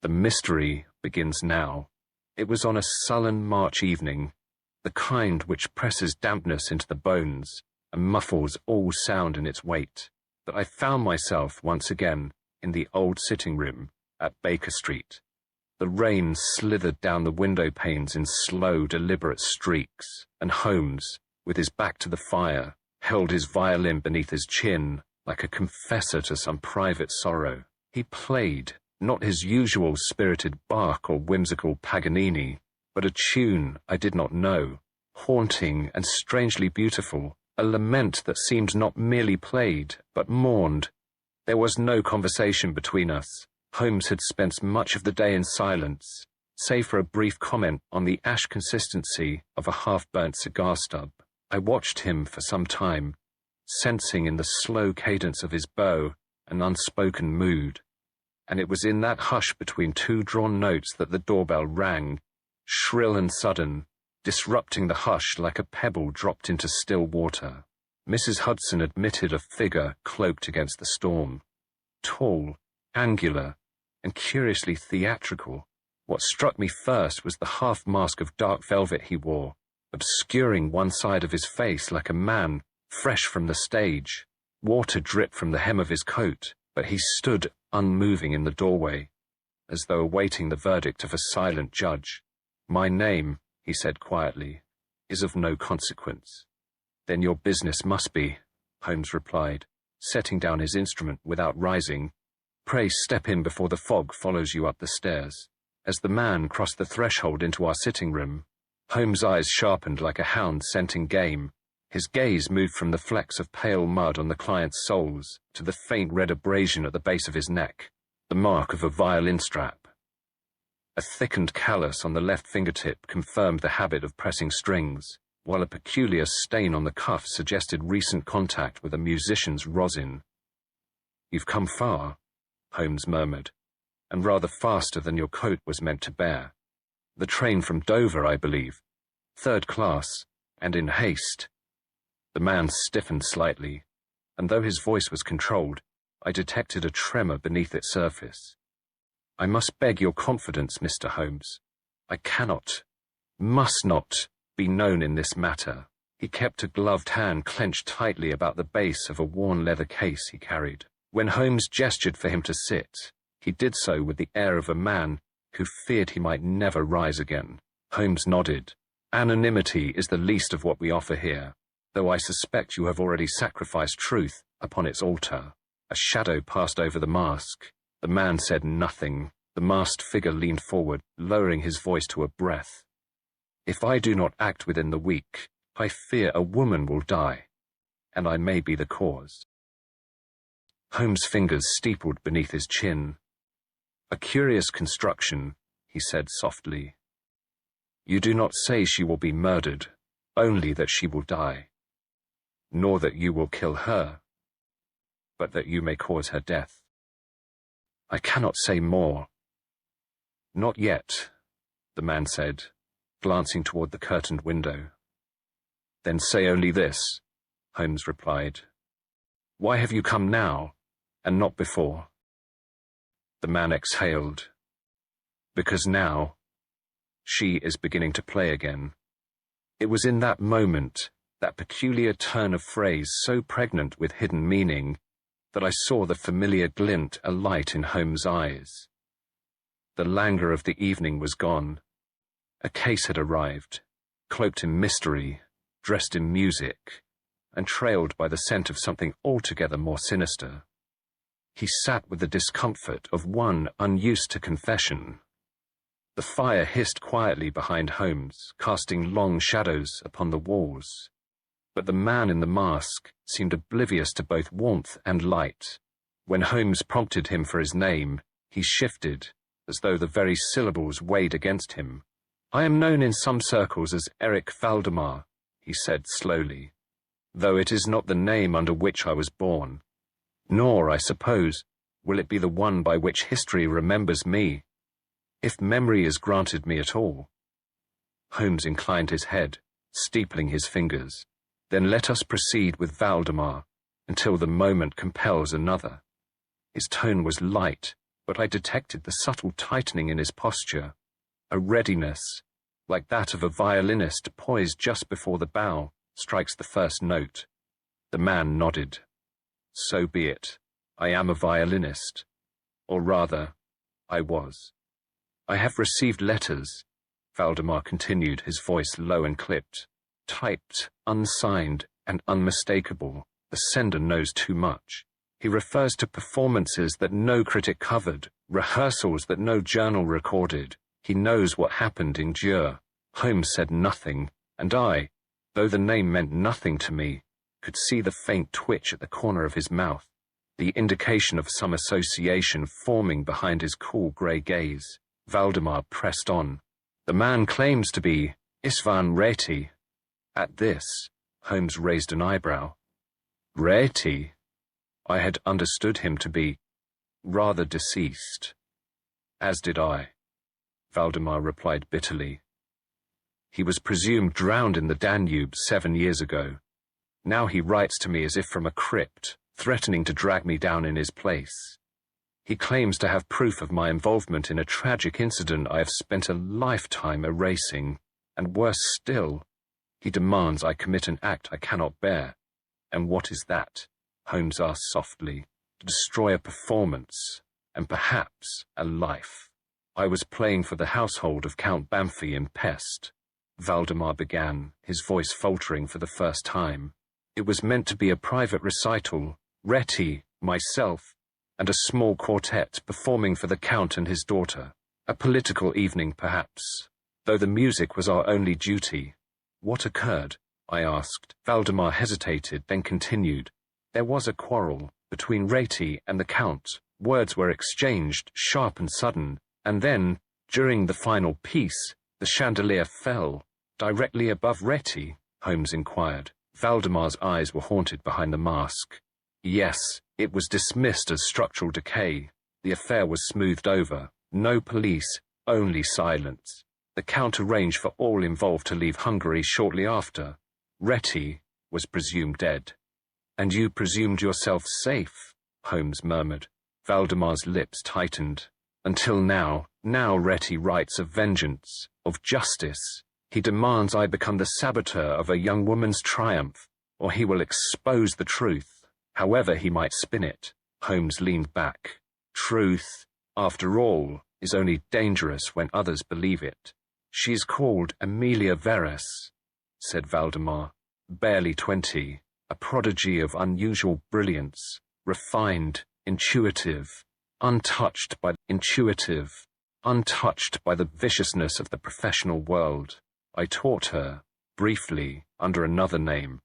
The mystery begins now. It was on a sullen March evening, the kind which presses dampness into the bones and muffles all sound in its wake, that I found myself once again in the old sitting room at Baker Street. The rain slithered down the window panes in slow, deliberate streaks, and Holmes, with his back to the fire, held his violin beneath his chin like a confessor to some private sorrow. He played, not his usual spirited Bach or whimsical Paganini, but a tune I did not know, haunting and strangely beautiful, a lament that seemed not merely played, but mourned. There was no conversation between us. Holmes had spent much of the day in silence, save for a brief comment on the ash consistency of a half-burnt cigar stub. I watched him for some time, sensing in the slow cadence of his bow an unspoken mood. And it was in that hush between two drawn notes that the doorbell rang, shrill and sudden, disrupting the hush like a pebble dropped into still water. Mrs. Hudson admitted a figure cloaked against the storm. Tall, angular, and curiously theatrical. What struck me first was the half-mask of dark velvet he wore, obscuring one side of his face like a man fresh from the stage. Water dripped from the hem of his coat, but he stood unmoving in the doorway, as though awaiting the verdict of a silent judge. "My name," he said quietly, "is of no consequence." "Then your business must be," Holmes replied, setting down his instrument without rising. "Pray step in before the fog follows you up the stairs." As the man crossed the threshold into our sitting room, Holmes' eyes sharpened like a hound scenting game. His gaze moved from the flecks of pale mud on the client's soles to the faint red abrasion at the base of his neck, the mark of a violin strap. A thickened callus on the left fingertip confirmed the habit of pressing strings, while a peculiar stain on the cuff suggested recent contact with a musician's rosin. "You've come far," Holmes murmured, "and rather faster than your coat was meant to bear. The train from Dover, I believe. Third class, and in haste." The man stiffened slightly, and though his voice was controlled, I detected a tremor beneath its surface. "I must beg your confidence, Mr. Holmes. I cannot, must not, be known in this matter." He kept a gloved hand clenched tightly about the base of a worn leather case he carried. When Holmes gestured for him to sit, he did so with the air of a man who feared he might never rise again. Holmes nodded. "Anonymity is the least of what we offer here, though I suspect you have already sacrificed truth upon its altar." A shadow passed over the mask. The man said nothing. The masked figure leaned forward, lowering his voice to a breath. "If I do not act within the week, I fear a woman will die, and I may be the cause." Holmes' fingers steepled beneath his chin. "A curious construction," he said softly. "You do not say she will be murdered, only that she will die. Nor that you will kill her, but that you may cause her death." "I cannot say more." "Not yet," the man said, glancing toward the curtained window. "Then say only this," Holmes replied. "Why have you come now, and not before?" The man exhaled. "Because now, she is beginning to play again." It was in that moment, that peculiar turn of phrase so pregnant with hidden meaning, that I saw the familiar glint alight in Holmes' eyes. The languor of the evening was gone. A case had arrived, cloaked in mystery, dressed in music, and trailed by the scent of something altogether more sinister. He sat with the discomfort of one unused to confession. The fire hissed quietly behind Holmes, casting long shadows upon the walls. But the man in the mask seemed oblivious to both warmth and light. When Holmes prompted him for his name, he shifted, as though the very syllables weighed against him. "I am known in some circles as Eric Valdemar," he said slowly, "though it is not the name under which I was born. Nor, I suppose, will it be the one by which history remembers me, if memory is granted me at all." Holmes inclined his head, steepling his fingers. "Then let us proceed with Valdemar, until the moment compels another." His tone was light, but I detected the subtle tightening in his posture, a readiness, like that of a violinist poised just before the bow strikes the first note. The man nodded. So be it. I am a violinist. Or rather, I was. I have received letters, Valdemar continued, his voice low and clipped, typed, unsigned, and unmistakable. The sender knows too much. He refers to performances that no critic covered, rehearsals that no journal recorded. He knows what happened in Jura. Holmes said nothing, and I, though the name meant nothing to me, could see the faint twitch at the corner of his mouth, the indication of some association forming behind his cool grey gaze. Valdemar pressed on. The man claims to be Istvan Reti. At this, Holmes raised an eyebrow. Reti? I had understood him to be rather deceased. As did I, Valdemar replied bitterly. He was presumed drowned in the Danube 7 years ago. Now he writes to me as if from a crypt, threatening to drag me down in his place. He claims to have proof of my involvement in a tragic incident I have spent a lifetime erasing, and worse still, he demands I commit an act I cannot bear. And what is that? Holmes asked softly. To destroy a performance, and perhaps a life. I was playing for the household of Count Banfi in Pest. Valdemar began, his voice faltering for the first time. It was meant to be a private recital, Reti, myself, and a small quartet performing for the Count and his daughter. A political evening, perhaps, though the music was our only duty. What occurred? I asked. Valdemar hesitated, then continued. There was a quarrel between Reti and the Count. Words were exchanged, sharp and sudden, and then, during the final piece, the chandelier fell. Directly above Reti? Holmes inquired. Valdemar's eyes were haunted behind the mask. Yes, it was dismissed as structural decay. The affair was smoothed over. No police, only silence. The Count arranged for all involved to leave Hungary shortly after. Reti was presumed dead. And you presumed yourself safe, Holmes murmured. Valdemar's lips tightened. Until now Reti writes of vengeance, of justice. He demands I become the saboteur of a young woman's triumph, or he will expose the truth, however he might spin it. Holmes leaned back. Truth, after all, is only dangerous when others believe it. She is called Amelia Verres, said Valdemar, barely 20, a prodigy of unusual brilliance, refined, intuitive, untouched by the viciousness of the professional world. I taught her, briefly, under another name.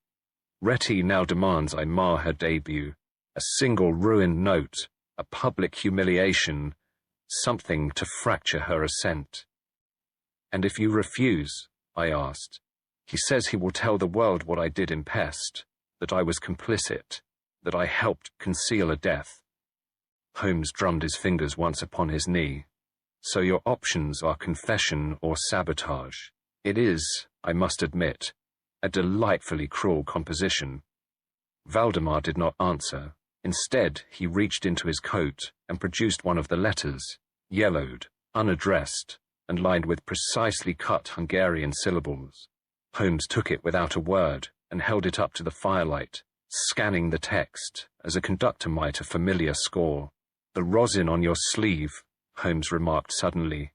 Reti now demands I mar her debut, a single ruined note, a public humiliation, something to fracture her ascent. And if you refuse? I asked. He says he will tell the world what I did in Pest, that I was complicit, that I helped conceal a death. Holmes drummed his fingers once upon his knee. So your options are confession or sabotage. It is, I must admit, a delightfully cruel composition. Valdemar did not answer. Instead, he reached into his coat and produced one of the letters, yellowed, unaddressed, and lined with precisely cut Hungarian syllables. Holmes took it without a word and held it up to the firelight, scanning the text as a conductor might a familiar score. The rosin on your sleeve, Holmes remarked suddenly,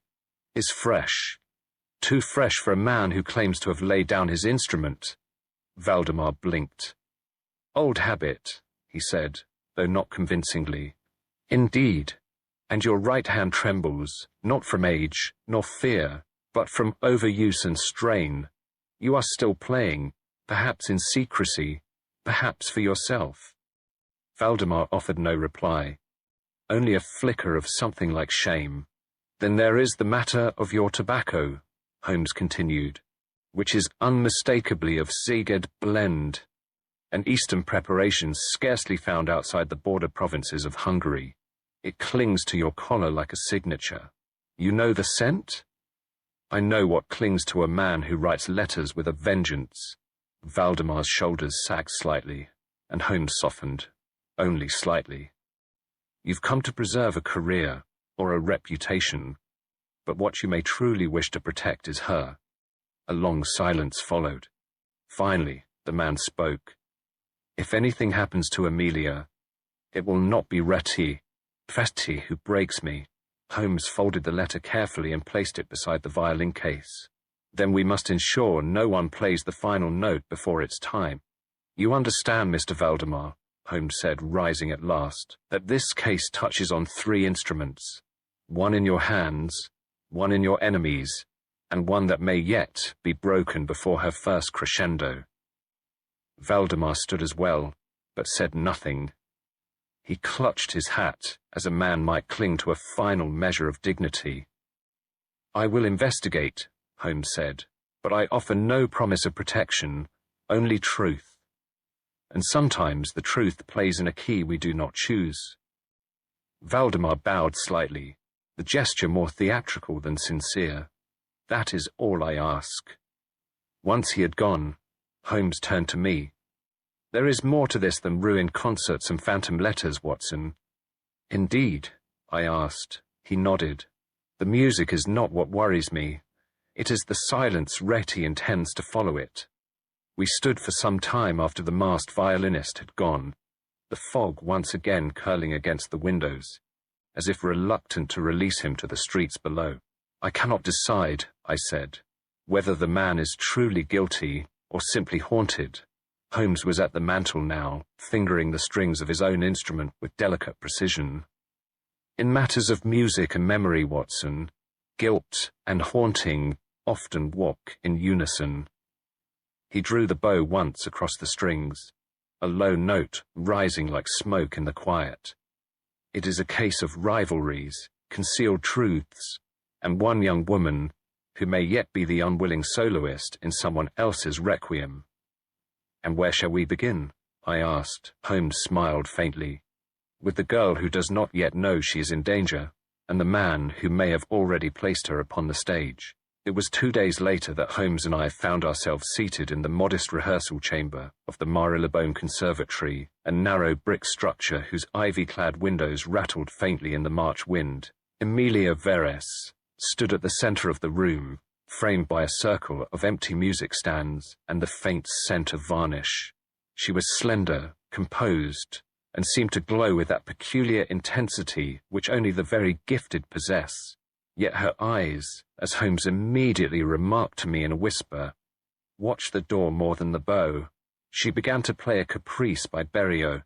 is fresh. Too fresh for a man who claims to have laid down his instrument. Valdemar blinked. Old habit, he said, though not convincingly. Indeed. And your right hand trembles, not from age, nor fear, but from overuse and strain. You are still playing, perhaps in secrecy, perhaps for yourself. Valdemar offered no reply. Only a flicker of something like shame. Then there is the matter of your tobacco, Holmes continued, which is unmistakably of Szeged blend, an Eastern preparation scarcely found outside the border provinces of Hungary. It clings to your collar like a signature. You know the scent? I know what clings to a man who writes letters with a vengeance. Valdemar's shoulders sagged slightly, and Holmes softened, only slightly. You've come to preserve a career, or a reputation, but what you may truly wish to protect is her. A long silence followed. Finally, the man spoke. If anything happens to Amelia, it will not be Retty who breaks me. Holmes folded the letter carefully and placed it beside the violin case. Then we must ensure no one plays the final note before it's time. You understand, Mr. Valdemar, Holmes said, rising at last, that this case touches on 3 instruments, one in your hands, one in your enemy's, and one that may yet be broken before her first crescendo. Valdemar stood as well, but said nothing. He clutched his hat, as a man might cling to a final measure of dignity. I will investigate, Holmes said, but I offer no promise of protection, only truth. And sometimes the truth plays in a key we do not choose. Valdemar bowed slightly, the gesture more theatrical than sincere. That is all I ask. Once he had gone, Holmes turned to me. There is more to this than ruined concerts and phantom letters, Watson. Indeed, I asked. He nodded. The music is not what worries me. It is the silence Retty intends to follow it. We stood for some time after the masked violinist had gone, the fog once again curling against the windows, as if reluctant to release him to the streets below. I cannot decide, I said, whether the man is truly guilty or simply haunted. Holmes was at the mantel now, fingering the strings of his own instrument with delicate precision. In matters of music and memory, Watson, guilt and haunting often walk in unison. He drew the bow once across the strings, a low note rising like smoke in the quiet. It is a case of rivalries, concealed truths, and one young woman who may yet be the unwilling soloist in someone else's requiem. And where shall we begin? I asked. Holmes smiled faintly. With the girl who does not yet know she is in danger, and the man who may have already placed her upon the stage. It was 2 days later that Holmes and I found ourselves seated in the modest rehearsal chamber of the Marylebone Conservatory, a narrow brick structure whose ivy-clad windows rattled faintly in the March wind. Amelia Verres stood at the center of the room, framed by a circle of empty music stands and the faint scent of varnish. She was slender, composed, and seemed to glow with that peculiar intensity which only the very gifted possess. Yet her eyes, as Holmes immediately remarked to me in a whisper, watched the door more than the bow. She began to play a caprice by Berio,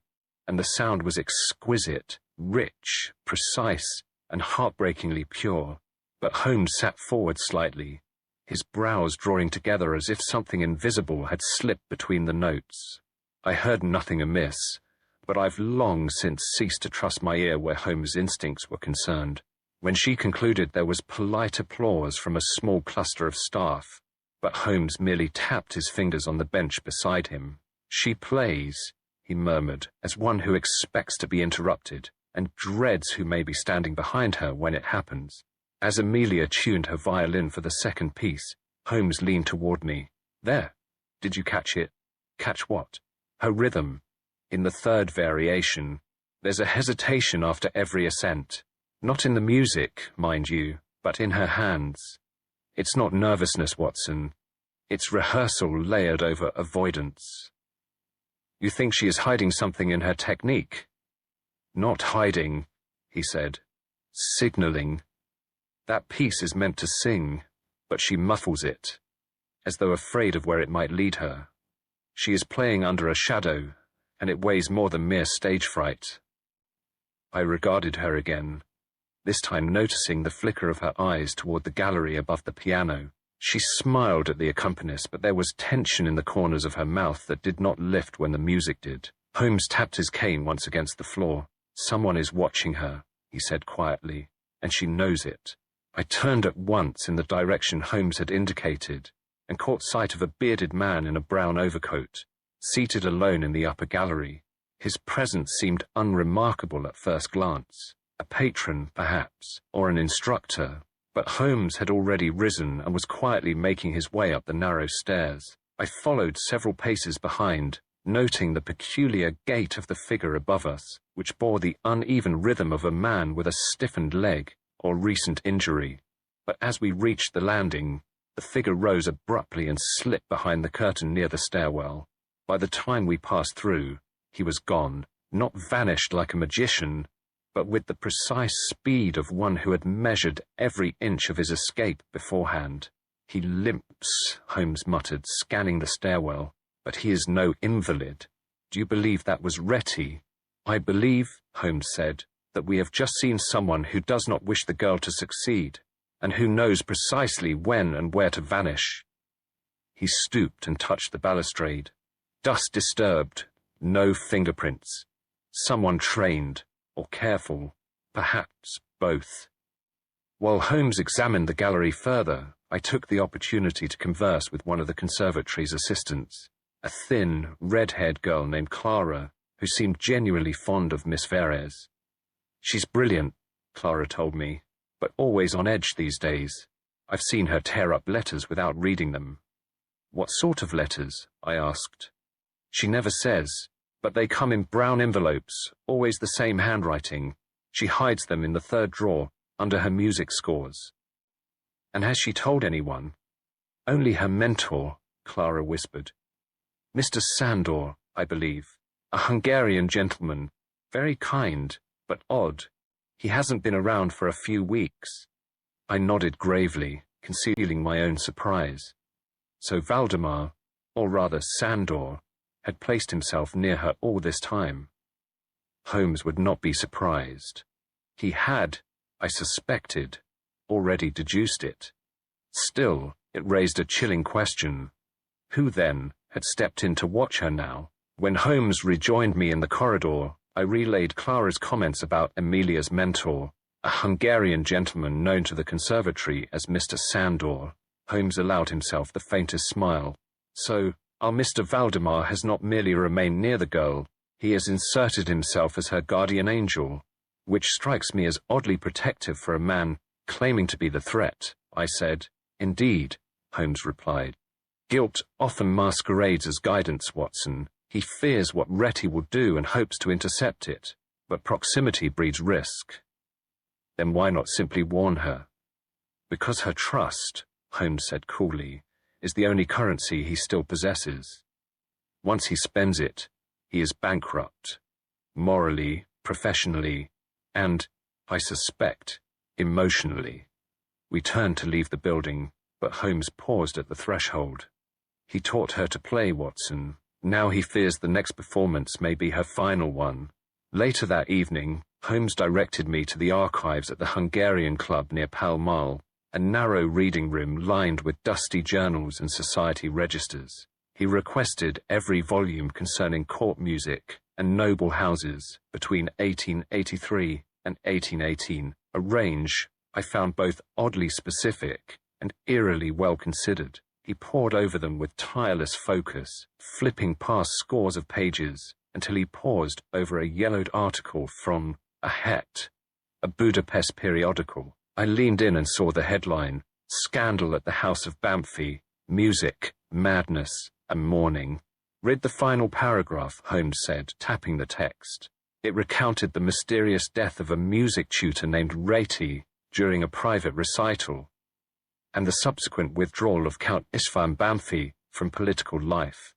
and the sound was exquisite, rich, precise, and heartbreakingly pure. But Holmes sat forward slightly, his brows drawing together as if something invisible had slipped between the notes. I heard nothing amiss, but I've long since ceased to trust my ear where Holmes' instincts were concerned. When she concluded, there was polite applause from a small cluster of staff, but Holmes merely tapped his fingers on the bench beside him. She plays, he murmured, as one who expects to be interrupted, and dreads who may be standing behind her when it happens. As Amelia tuned her violin for the second piece, Holmes leaned toward me. There, did you catch it? Catch what? Her rhythm. In the third variation, there's a hesitation after every ascent. Not in the music, mind you, but in her hands. It's not nervousness, Watson. It's rehearsal layered over avoidance. You think she is hiding something in her technique? Not hiding, he said. Signaling. That piece is meant to sing, but she muffles it, as though afraid of where it might lead her. She is playing under a shadow, and it weighs more than mere stage fright. I regarded her again, this time noticing the flicker of her eyes toward the gallery above the piano. She smiled at the accompanist, but there was tension in the corners of her mouth that did not lift when the music did. Holmes tapped his cane once against the floor. Someone is watching her, he said quietly, and she knows it. I turned at once in the direction Holmes had indicated, and caught sight of a bearded man in a brown overcoat, seated alone in the upper gallery. His presence seemed unremarkable at first glance. A patron, perhaps, or an instructor, but Holmes had already risen and was quietly making his way up the narrow stairs. I followed several paces behind, noting the peculiar gait of the figure above us, which bore the uneven rhythm of a man with a stiffened leg. or recent injury, but as we reached the landing, the figure rose abruptly and slipped behind the curtain near the stairwell. By the time we passed through, he was gone, not vanished like a magician, but with the precise speed of one who had measured every inch of his escape beforehand. He limps, Holmes muttered, scanning the stairwell, but he is no invalid. Do you believe that was Retty? I believe, Holmes said, that we have just seen someone who does not wish the girl to succeed, and who knows precisely when and where to vanish. He stooped and touched the balustrade. Dust disturbed, no fingerprints. Someone trained, or careful, perhaps both. While Holmes examined the gallery further, I took the opportunity to converse with one of the conservatory's assistants, a thin, red-haired girl named Clara, who seemed genuinely fond of Miss Verez. She's brilliant, Clara told me, but always on edge these days. I've seen her tear up letters without reading them. What sort of letters? I asked. She never says, but they come in brown envelopes, always the same handwriting. She hides them in the third drawer, under her music scores. And has she told anyone? Only her mentor, Clara whispered. Mr. Sandor, I believe, a Hungarian gentleman, very kind, but odd. He hasn't been around for a few weeks. I nodded gravely, concealing my own surprise. So Valdemar, or rather Sandor, had placed himself near her all this time. Holmes would not be surprised. He had, I suspected, already deduced it. Still, it raised a chilling question. Who, then, had stepped in to watch her now? When Holmes rejoined me in the corridor, I relayed Clara's comments about Emilia's mentor, a Hungarian gentleman known to the conservatory as Mr. Sandor. Holmes allowed himself the faintest smile. So, our Mr. Valdemar has not merely remained near the girl, he has inserted himself as her guardian angel, which strikes me as oddly protective for a man claiming to be the threat, I said. Indeed, Holmes replied. Guilt often masquerades as guidance, Watson. He fears what Retty will do and hopes to intercept it, but proximity breeds risk. Then why not simply warn her? Because her trust, Holmes said coolly, is the only currency he still possesses. Once he spends it, he is bankrupt, morally, professionally, and, I suspect, emotionally. We turned to leave the building, but Holmes paused at the threshold. He taught her to play, Watson. Now he fears the next performance may be her final one. Later that evening, Holmes directed me to the archives at the Hungarian Club near Pall Mall, a narrow reading room lined with dusty journals and society registers. He requested every volume concerning court music and noble houses between 1883 and 1818, a range I found both oddly specific and eerily well considered. He pored over them with tireless focus, flipping past scores of pages until he paused over a yellowed article from a Het, a Budapest periodical. I leaned in and saw the headline, Scandal at the House of Banffy, Music, Madness, and Mourning. Read the final paragraph, Holmes said, tapping the text. It recounted the mysterious death of a music tutor named Retty during a private recital, and the subsequent withdrawal of Count Istvan Banffy from political life.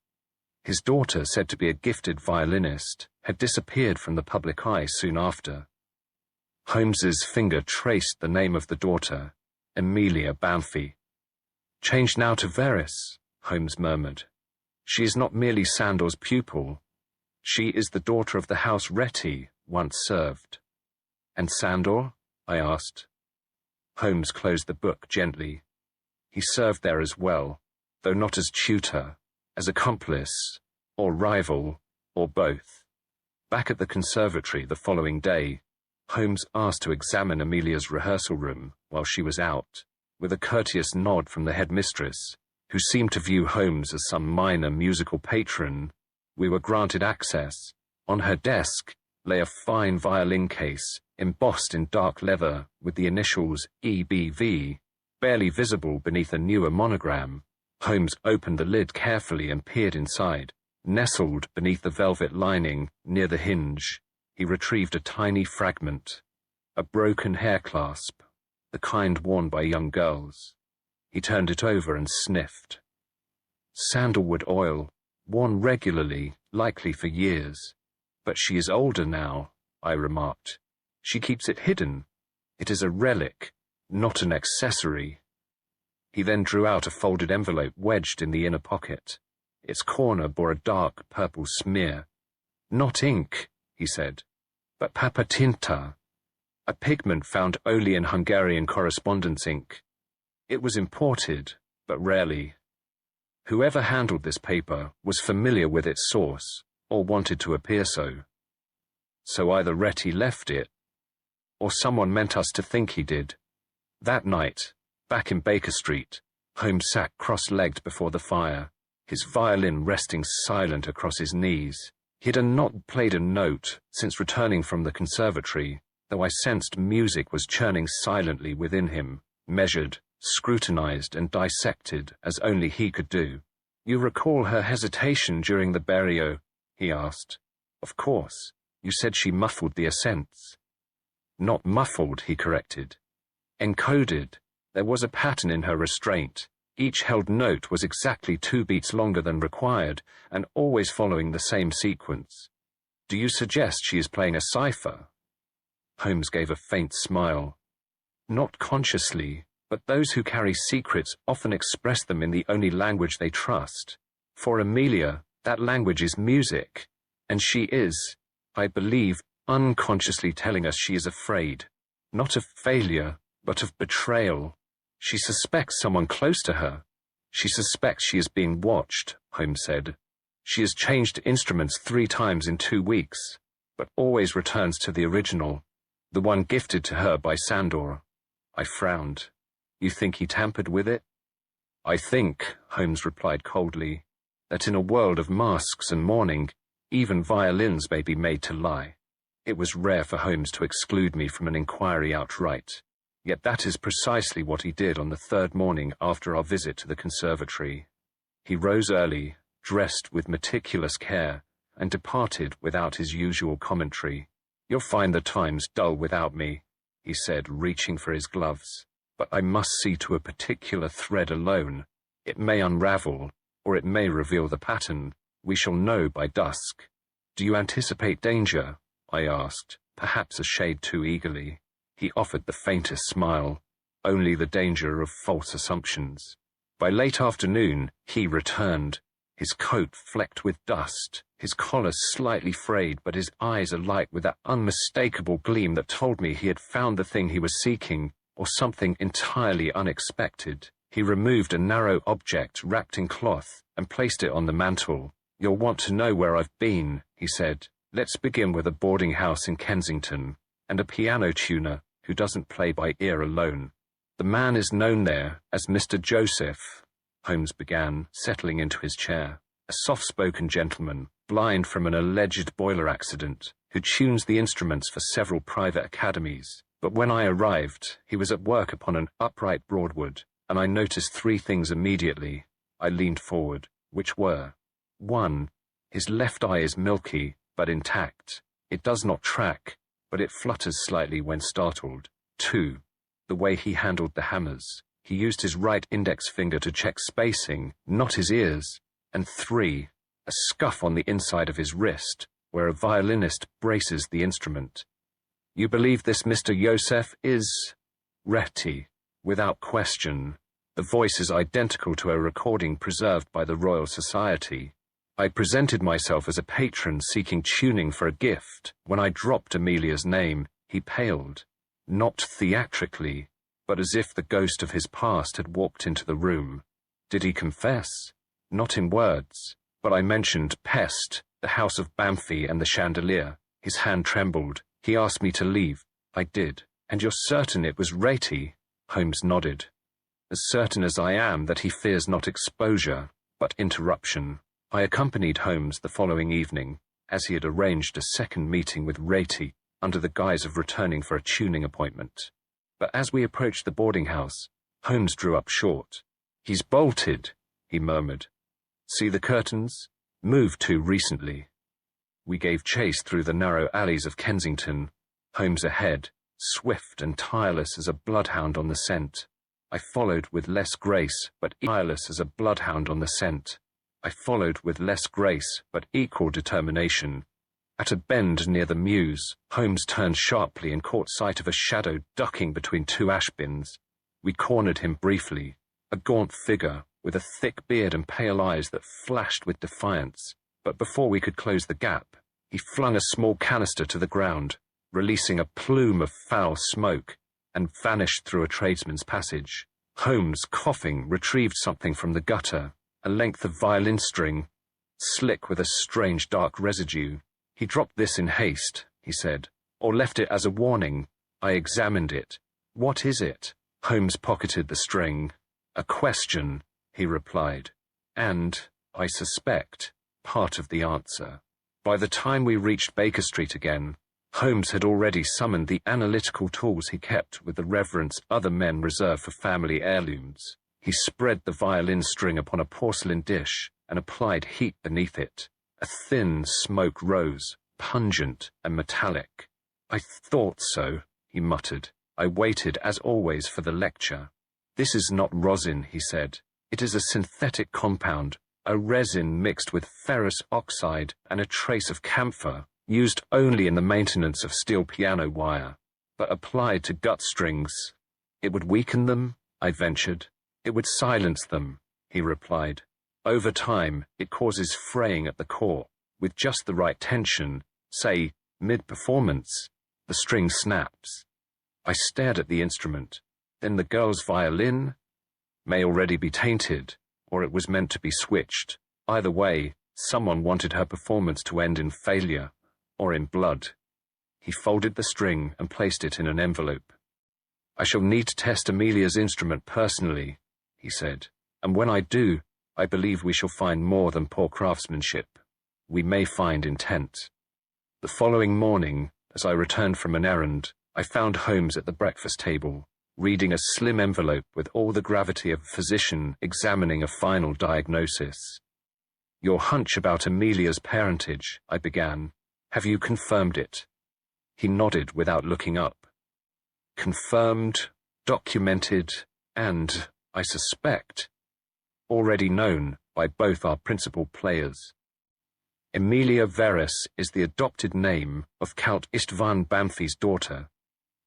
His daughter, said to be a gifted violinist, had disappeared from the public eye soon after. Holmes's finger traced the name of the daughter, Emilia Banffy. Changed now to Verez, Holmes murmured. She is not merely Sandor's pupil. She is the daughter of the house Retty once served. And Sandor? I asked. Holmes closed the book gently. He served there as well, though not as tutor, as accomplice, or rival, or both. Back at the conservatory the following day, Holmes asked to examine Emilia's rehearsal room while she was out, with a courteous nod from the headmistress, who seemed to view Holmes as some minor musical patron. We were granted access. On her desk lay a fine violin case, embossed in dark leather with the initials EBV, barely visible beneath a newer monogram. Holmes opened the lid carefully and peered inside. Nestled beneath the velvet lining, near the hinge, he retrieved a tiny fragment, a broken hair clasp, the kind worn by young girls. He turned it over and sniffed. Sandalwood oil, worn regularly, likely for years. But she is older now, I remarked. She keeps it hidden. It is a relic, not an accessory. He then drew out a folded envelope wedged in the inner pocket. Its corner bore a dark purple smear. Not ink, he said, but papatinta, a pigment found only in Hungarian correspondence ink. It was imported, but rarely. Whoever handled this paper was familiar with its source, or wanted to appear so. So either Retty left it, or someone meant us to think he did. That night, back in Baker Street, Holmes sat cross-legged before the fire, his violin resting silent across his knees. He had not played a note since returning from the conservatory, though I sensed music was churning silently within him, measured, scrutinized and dissected as only he could do. You recall her hesitation during the burial? He asked. Of course. You said she muffled the accents. Not muffled, he corrected. Encoded. There was a pattern in her restraint. Each held note was exactly 2 beats longer than required, and always following the same sequence. Do you suggest she is playing a cipher? Holmes gave a faint smile. Not consciously, but those who carry secrets often express them in the only language they trust. For Amelia, that language is music, and she is, I believe, unconsciously telling us she is afraid, not of failure, but of betrayal. She suspects someone close to her. She suspects she is being watched, Holmes said. She has changed instruments 3 times in 2 weeks, but always returns to the original, the one gifted to her by Sandor. I frowned. You think he tampered with it? I think, Holmes replied coldly, that in a world of masks and mourning, even violins may be made to lie. It was rare for Holmes to exclude me from an inquiry outright, yet that is precisely what he did on the 3rd morning after our visit to the conservatory. He rose early, dressed with meticulous care, and departed without his usual commentary. You'll find the Times dull without me, he said, reaching for his gloves. But I must see to a particular thread alone. It may unravel, or it may reveal the pattern. We shall know by dusk. Do you anticipate danger? I asked, perhaps a shade too eagerly. He offered the faintest smile. Only the danger of false assumptions. By late afternoon, he returned, his coat flecked with dust, his collar slightly frayed, but his eyes alight with that unmistakable gleam that told me he had found the thing he was seeking, or something entirely unexpected. He removed a narrow object wrapped in cloth and placed it on the mantel. You'll want to know where I've been, he said. Let's begin with a boarding house in Kensington, and a piano tuner who doesn't play by ear alone. The man is known there as Mr. Joseph, Holmes began, settling into his chair. A soft-spoken gentleman, blind from an alleged boiler accident, who tunes the instruments for several private academies. But when I arrived, he was at work upon an upright Broadwood, and I noticed 3 things immediately. I leaned forward, which were: 1. His left eye is milky, but intact. It does not track, but it flutters slightly when startled. 2. The way he handled the hammers. He used his right index finger to check spacing, not his ears. And 3. A scuff on the inside of his wrist, where a violinist braces the instrument. You believe this Mr. Joseph is Retty? Without question. The voice is identical to a recording preserved by the Royal Society. I presented myself as a patron seeking tuning for a gift. When I dropped Amelia's name, he paled. Not theatrically, but as if the ghost of his past had walked into the room. Did he confess? Not in words, but I mentioned Pest, the house of Bamfy and the chandelier. His hand trembled. He asked me to leave. I did. And you're certain it was Retty? Holmes nodded. As certain as I am that he fears not exposure, but interruption. I accompanied Holmes the following evening, as he had arranged a second meeting with Retty, under the guise of returning for a tuning appointment. But as we approached the boarding house, Holmes drew up short. He's bolted, he murmured. See the curtains? Moved too recently. We gave chase through the narrow alleys of Kensington, Holmes ahead, swift and tireless as a bloodhound on the scent. I followed with less grace, but tireless as a bloodhound on the scent. I followed with less grace, but equal determination. At a bend near the mews, Holmes turned sharply and caught sight of a shadow ducking between two ash bins. We cornered him briefly, a gaunt figure, with a thick beard and pale eyes that flashed with defiance. But before we could close the gap, he flung a small canister to the ground, releasing a plume of foul smoke, and vanished through a tradesman's passage. Holmes, coughing, retrieved something from the gutter, a length of violin string, slick with a strange dark residue. He dropped this in haste, he said, or left it as a warning. I examined it. What is it? Holmes pocketed the string. A question, he replied, and, I suspect, part of the answer. By the time we reached Baker Street again, Holmes had already summoned the analytical tools he kept with the reverence other men reserve for family heirlooms. He spread the violin string upon a porcelain dish and applied heat beneath it. A thin smoke rose, pungent and metallic. I thought so, he muttered. I waited, as always, for the lecture. This is not rosin, he said. It is a synthetic compound, a resin mixed with ferrous oxide and a trace of camphor, used only in the maintenance of steel piano wire, but applied to gut strings. It would weaken them, I ventured. It would silence them, he replied. Over time, it causes fraying at the core. With just the right tension, say, mid-performance, the string snaps. I stared at the instrument. Then the girl's violin may already be tainted, or it was meant to be switched. Either way, someone wanted her performance to end in failure, or in blood. He folded the string and placed it in an envelope. I shall need to test Amelia's instrument personally, he said, and when I do, I believe we shall find more than poor craftsmanship. We may find intent. The following morning, as I returned from an errand, I found Holmes at the breakfast table, reading a slim envelope with all the gravity of a physician examining a final diagnosis. Your hunch about Amelia's parentage, I began. Have you confirmed it? He nodded without looking up. Confirmed, documented, and, I suspect, already known by both our principal players. Emilia Verus is the adopted name of Count Istvan Bamfi's daughter,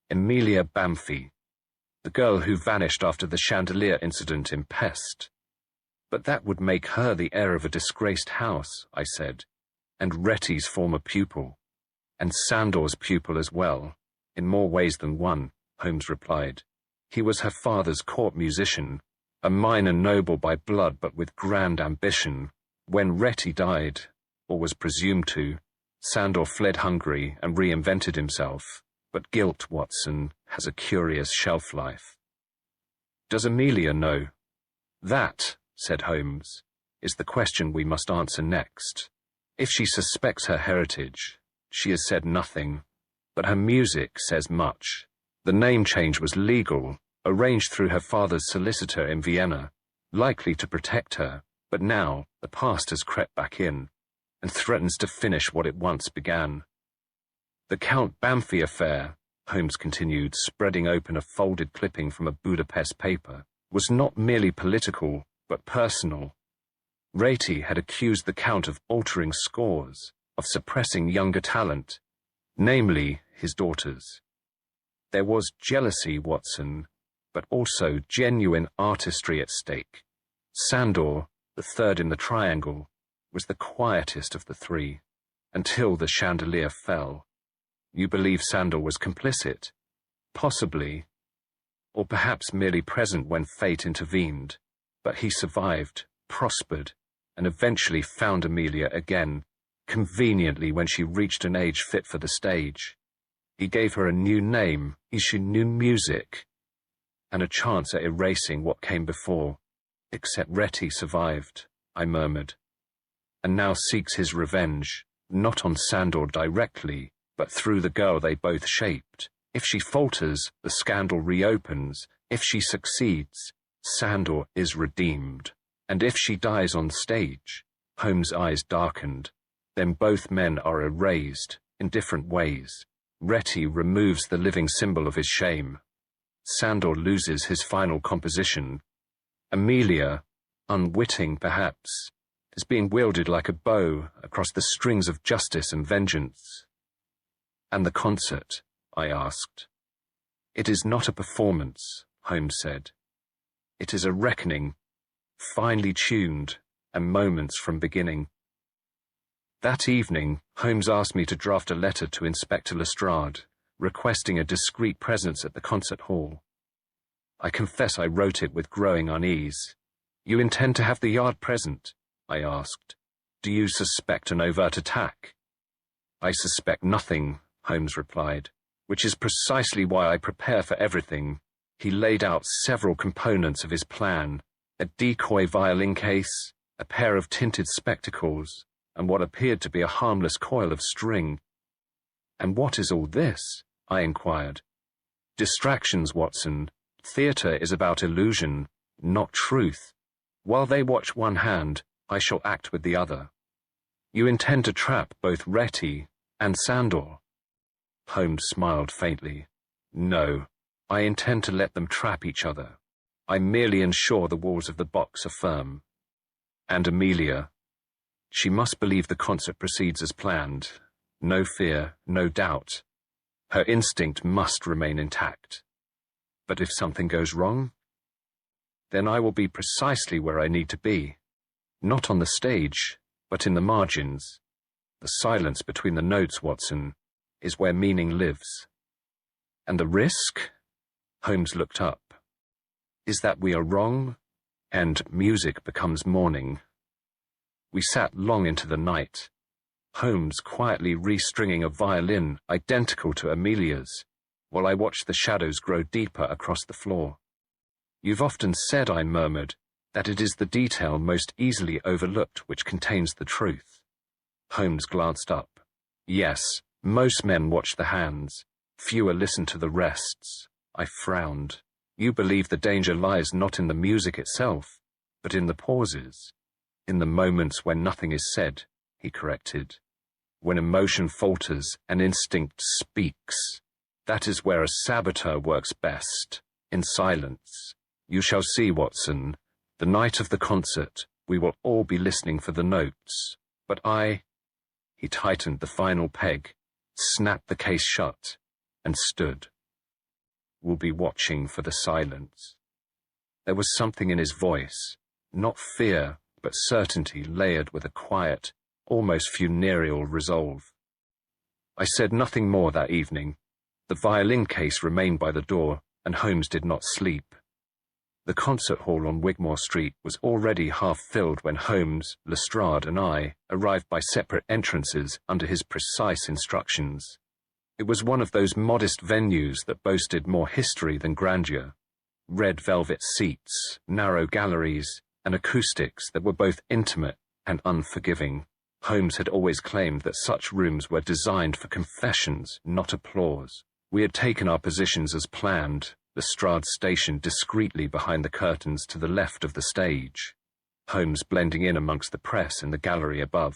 Emilia Bamfi, the girl who vanished after the chandelier incident in Pest. But that would make her the heir of a disgraced house, I said, and Retti's former pupil, and Sandor's pupil as well, in more ways than one, Holmes replied. He was her father's court musician, a minor noble by blood but with grand ambition. When Retti died, or was presumed to, Sandor fled Hungary and reinvented himself. But guilt, Watson, has a curious shelf life. Does Amelia know? That, said Holmes, is the question we must answer next. If she suspects her heritage, she has said nothing, but her music says much. The name change was legal, arranged through her father's solicitor in Vienna, likely to protect her, but now the past has crept back in, and threatens to finish what it once began. The Count Bamfi affair, Holmes continued, spreading open a folded clipping from a Budapest paper, was not merely political, but personal. Retti had accused the Count of altering scores, of suppressing younger talent, namely his daughters. There was jealousy, Watson, but also genuine artistry at stake. Sandor, the third in the triangle, was the quietest of the three, until the chandelier fell. You believe Sandor was complicit? Possibly. Or perhaps merely present when fate intervened. But he survived, prospered, and eventually found Amelia again, conveniently when she reached an age fit for the stage. He gave her a new name, issued new music, and a chance at erasing what came before. Except Retti survived, I murmured, and now seeks his revenge, not on Sandor directly, but through the girl they both shaped. If she falters, the scandal reopens. If she succeeds, Sandor is redeemed. And if she dies on stage, Holmes' eyes darkened, then both men are erased, in different ways. Reti removes the living symbol of his shame. Sandor loses his final composition. Amelia, unwitting perhaps, is being wielded like a bow across the strings of justice and vengeance. And the concert? I asked. It is not a performance, Holmes said. It is a reckoning, finely tuned, and moments from beginning. That evening, Holmes asked me to draft a letter to Inspector Lestrade, requesting a discreet presence at the concert hall. I confess I wrote it with growing unease. You intend to have the Yard present? I asked. Do you suspect an overt attack? I suspect nothing, Holmes replied, which is precisely why I prepare for everything. He laid out several components of his plan: a decoy violin case, a pair of tinted spectacles, and what appeared to be a harmless coil of string. And what is all this? I inquired. Distractions, Watson. Theatre is about illusion, not truth. While they watch one hand, I shall act with the other. You intend to trap both Reti and Sandor? Holmes smiled faintly. No, I intend to let them trap each other. I merely ensure the walls of the box are firm. And Amelia? She must believe the concert proceeds as planned. No fear, no doubt. Her instinct must remain intact. But if something goes wrong, then I will be precisely where I need to be. Not on the stage, but in the margins. The silence between the notes, Watson, is where meaning lives. And the risk? Holmes looked up. Is that we are wrong, and music becomes mourning. We sat long into the night, Holmes quietly restringing a violin identical to Amelia's, while I watched the shadows grow deeper across the floor. You've often said, I murmured, that it is the detail most easily overlooked which contains the truth. Holmes glanced up. Yes, most men watch the hands. Fewer listen to the rests. I frowned. You believe the danger lies not in the music itself, but in the pauses. In the moments when nothing is said, he corrected. When emotion falters and instinct speaks. That is where a saboteur works best, in silence. You shall see, Watson. The night of the concert, we will all be listening for the notes. But He tightened the final peg, snapped the case shut, and stood. We'll be watching for the silence. There was something in his voice, not fear, but certainty layered with a quiet, almost funereal resolve. I said nothing more that evening. The violin case remained by the door, and Holmes did not sleep. The concert hall on Wigmore Street was already half filled when Holmes, Lestrade, and I arrived by separate entrances under his precise instructions. It was one of those modest venues that boasted more history than grandeur. Red velvet seats, narrow galleries, and acoustics that were both intimate and unforgiving. Holmes had always claimed that such rooms were designed for confessions, not applause. We had taken our positions as planned, Lestrade stationed discreetly behind the curtains to the left of the stage, Holmes blending in amongst the press in the gallery above,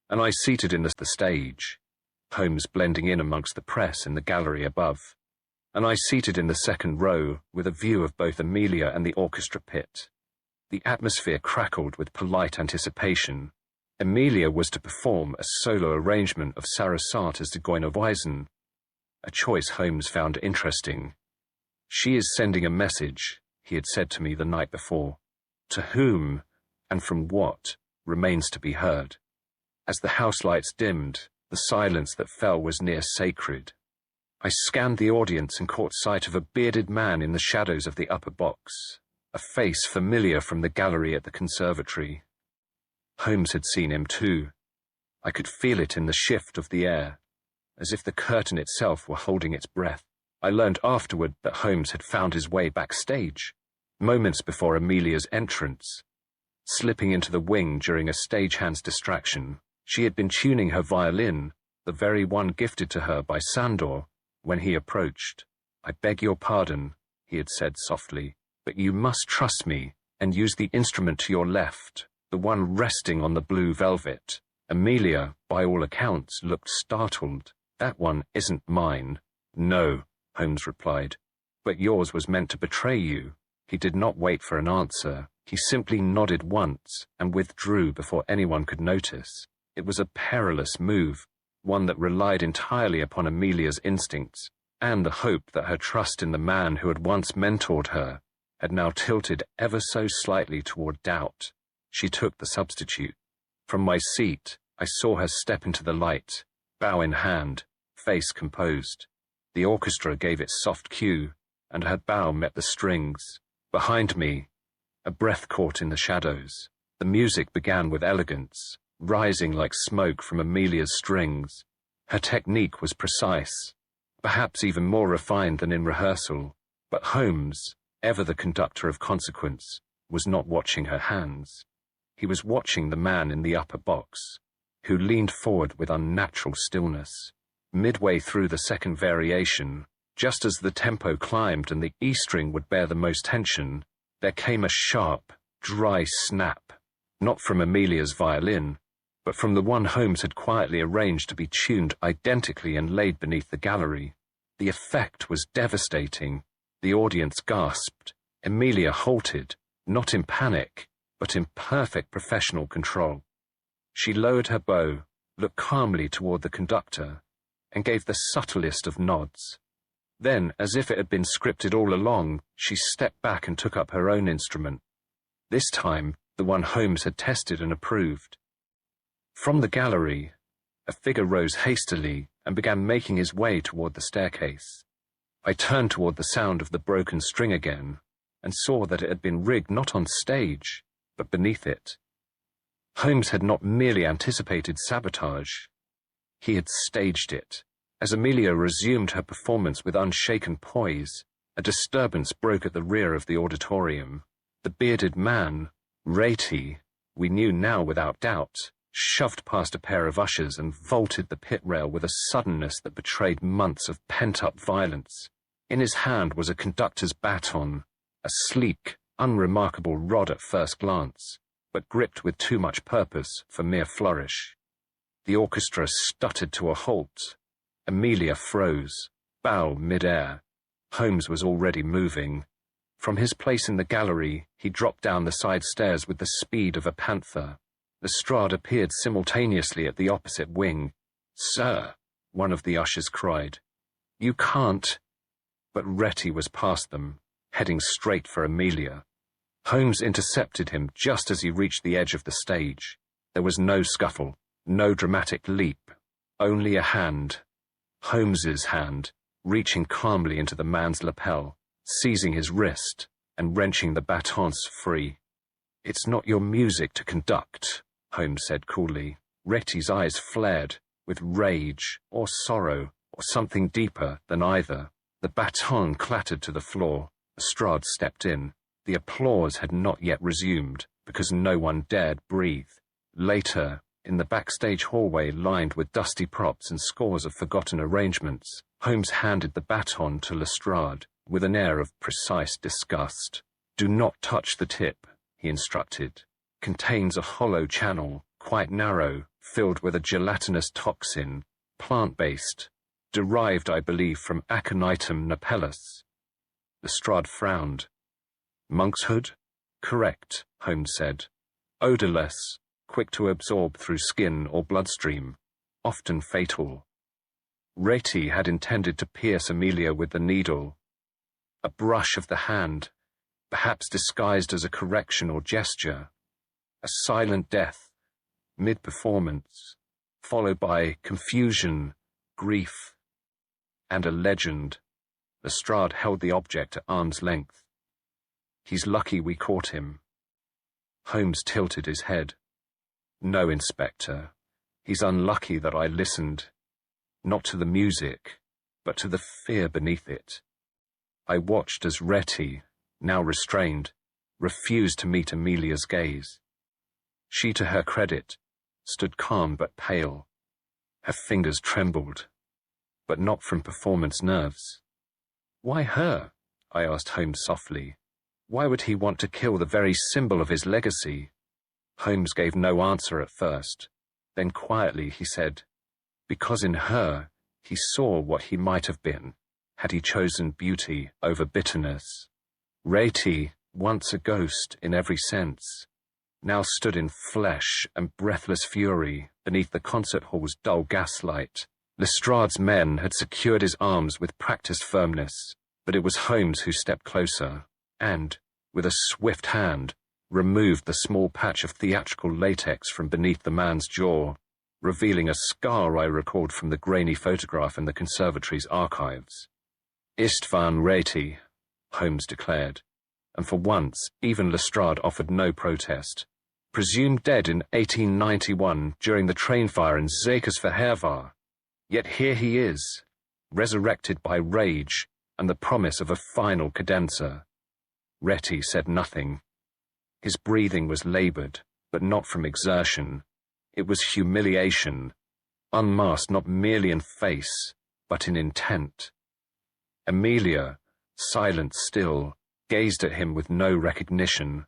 and I seated in the stage, Holmes blending in amongst the press in the gallery above, and I seated in the second row with a view of both Amelia and the orchestra pit. The atmosphere crackled with polite anticipation. Amelia was to perform a solo arrangement of Sarasate's De Goineweisen, a choice Holmes found interesting. She is sending a message, he had said to me the night before. To whom, and from what, remains to be heard. As the house lights dimmed, the silence that fell was near sacred. I scanned the audience and caught sight of a bearded man in the shadows of the upper box, a face familiar from the gallery at the conservatory. Holmes had seen him too. I could feel it in the shift of the air, as if the curtain itself were holding its breath. I learned afterward that Holmes had found his way backstage, moments before Amelia's entrance. Slipping into the wing during a stagehand's distraction, she had been tuning her violin, the very one gifted to her by Sandor, when he approached. I beg your pardon, he had said softly, but you must trust me and use the instrument to your left, the one resting on the blue velvet. Amelia, by all accounts, looked startled. That one isn't mine. No, Holmes replied. But yours was meant to betray you. He did not wait for an answer. He simply nodded once and withdrew before anyone could notice. It was a perilous move, one that relied entirely upon Amelia's instincts, and the hope that her trust in the man who had once mentored her had now tilted ever so slightly toward doubt. She took the substitute. From my seat, I saw her step into the light, bow in hand, face composed. The orchestra gave its soft cue, and her bow met the strings. Behind me, a breath caught in the shadows. The music began with elegance, rising like smoke from Amelia's strings. Her technique was precise, perhaps even more refined than in rehearsal, but Holmes, ever the conductor of consequence, was not watching her hands. He was watching the man in the upper box, who leaned forward with unnatural stillness. Midway through the second variation, just as the tempo climbed and the E string would bear the most tension, there came a sharp, dry snap, not from Amelia's violin, but from the one Holmes had quietly arranged to be tuned identically and laid beneath the gallery. The effect was devastating. The audience gasped. Amelia halted, not in panic, but in perfect professional control. She lowered her bow, looked calmly toward the conductor, and gave the subtlest of nods. Then, as if it had been scripted all along, she stepped back and took up her own instrument. This time, the one Holmes had tested and approved. From the gallery, a figure rose hastily and began making his way toward the staircase. I turned toward the sound of the broken string again, and saw that it had been rigged not on stage, but beneath it. Holmes had not merely anticipated sabotage. He had staged it. As Amelia resumed her performance with unshaken poise, a disturbance broke at the rear of the auditorium. The bearded man, Rati, we knew now without doubt, shoved past a pair of ushers and vaulted the pit rail with a suddenness that betrayed months of pent-up violence. In his hand was a conductor's baton, a sleek, unremarkable rod at first glance, but gripped with too much purpose for mere flourish. The orchestra stuttered to a halt. Amelia froze, bow mid-air. Holmes was already moving. From his place in the gallery, he dropped down the side stairs with the speed of a panther. Lestrade appeared simultaneously at the opposite wing. "Sir," one of the ushers cried. "You can't." But Reti was past them, heading straight for Amelia. Holmes intercepted him just as he reached the edge of the stage. There was no scuffle, no dramatic leap, only a hand. Holmes's hand, reaching calmly into the man's lapel, seizing his wrist, and wrenching the batons free. "It's not your music to conduct," Holmes said coolly. Reti's eyes flared, with rage, or sorrow, or something deeper than either. The baton clattered to the floor. Lestrade stepped in. The applause had not yet resumed, because no one dared breathe. Later, in the backstage hallway lined with dusty props and scores of forgotten arrangements, Holmes handed the baton to Lestrade with an air of precise disgust. "Do not touch the tip," he instructed. "Contains a hollow channel, quite narrow, filled with a gelatinous toxin, plant-based, derived, I believe, from Aconitum napellus." Lestrade frowned. "Monkshood?" "Correct," Holmes said. "Odorless, quick to absorb through skin or bloodstream, often fatal." Reti had intended to pierce Amelia with the needle. A brush of the hand, perhaps disguised as a correction or gesture. A silent death, mid-performance, followed by confusion, grief, and a legend. Lestrade held the object at arm's length. "He's lucky we caught him." Holmes tilted his head. "No, Inspector. He's unlucky that I listened, not to the music, but to the fear beneath it. I watched as Reti, now restrained, refused to meet Amelia's gaze. She, to her credit, stood calm but pale. Her fingers trembled, but not from performance nerves. "Why her?" I asked Holmes softly. "Why would he want to kill the very symbol of his legacy?" Holmes gave no answer at first. Then quietly he said, "Because in her, He saw what he might have been, had he chosen beauty over bitterness. Reti, once a ghost in every sense, now stood in flesh and breathless fury beneath the concert hall's dull gaslight. Lestrade's men had secured his arms with practiced firmness, but it was Holmes who stepped closer, and, with a swift hand, removed the small patch of theatrical latex from beneath the man's jaw, revealing a scar I recalled from the grainy photograph in the conservatory's archives. "Istvan Reti," Holmes declared, and for once even Lestrade offered no protest. "Presumed dead in 1891 during the train fire in Zekesverhervar. Yet here he is, resurrected by rage and the promise of a final cadenza." Reti said nothing. His breathing was labored, but not from exertion. It was humiliation, unmasked not merely in face, but in intent. Amelia, silent still, gazed at him with no recognition.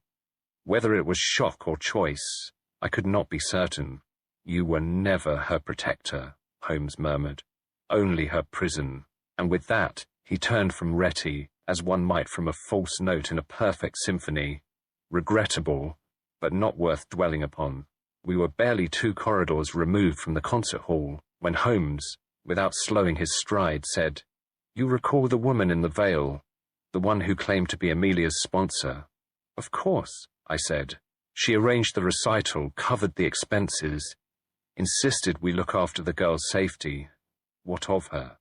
Whether it was shock or choice, I could not be certain. "You were never her protector," Holmes murmured. "Only her prison." And with that, he turned from Reti, as one might from a false note in a perfect symphony. Regrettable, but not worth dwelling upon. We were barely 2 corridors removed from the concert hall, when Holmes, without slowing his stride, said, "You recall the woman in the veil, the one who claimed to be Amelia's sponsor?" "Of course," I said. "She arranged the recital, covered the expenses, insisted we look after the girl's safety." "What of her?"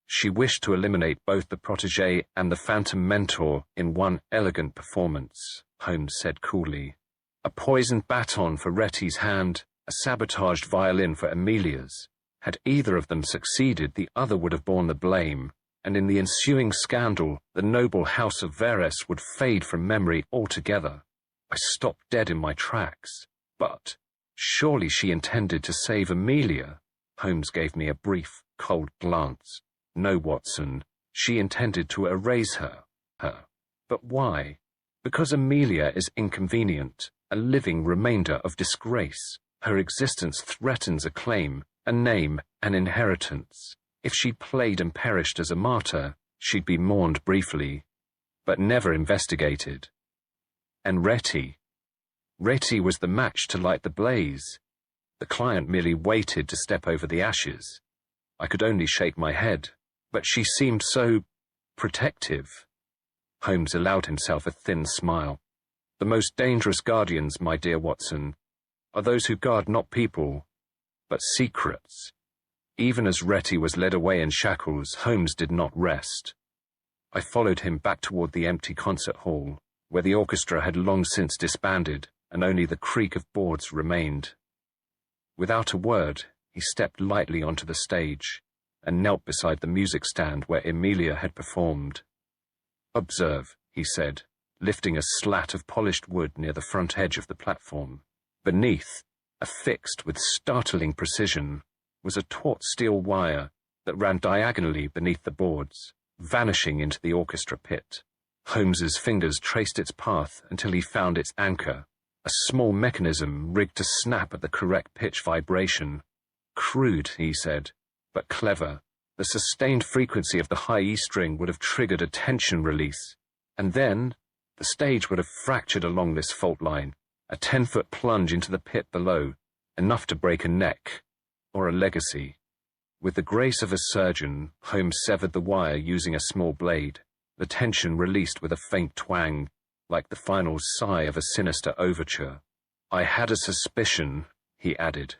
"She wished to eliminate both the protégé and the phantom mentor in one elegant performance," Holmes said coolly. "A poisoned baton for Reti's hand, a sabotaged violin for Amelia's. Had either of them succeeded, the other would have borne the blame, and in the ensuing scandal, the noble house of Verres would fade from memory altogether." I stopped dead in my tracks. "But surely she intended to save Amelia?" Holmes gave me a brief, cold glance. "No, Watson. She intended to erase her. But why? Because Amelia is inconvenient, a living remainder of disgrace. Her existence threatens a claim, a name, an inheritance. If she'd played and perished as a martyr, she'd be mourned briefly, but never investigated. And Reti was the match to light the blaze. The client merely waited to step over the ashes." I could only shake my head, but she seemed so protective. Holmes allowed himself a thin smile. "The most dangerous guardians, my dear Watson, are those who guard not people, but secrets." Even as Reti was led away in shackles, Holmes did not rest. I followed him back toward the empty concert hall, where the orchestra had long since disbanded, and only the creak of boards remained. Without a word, he stepped lightly onto the stage, and knelt beside the music stand where Amelia had performed. "Observe," he said, lifting a slat of polished wood near the front edge of the platform. Beneath, affixed with startling precision, was a taut steel wire that ran diagonally beneath the boards, vanishing into the orchestra pit. Holmes's fingers traced its path until he found its anchor, a small mechanism rigged to snap at the correct pitch vibration. "Crude," he said, "but clever. The sustained frequency of the high E string would have triggered a tension release, and then the stage would have fractured along this fault line, a 10-foot plunge into the pit below, enough to break a neck, or a legacy." With the grace of a surgeon, Holmes severed the wire using a small blade. The tension released with a faint twang, like the final sigh of a sinister overture. "I had a suspicion," he added,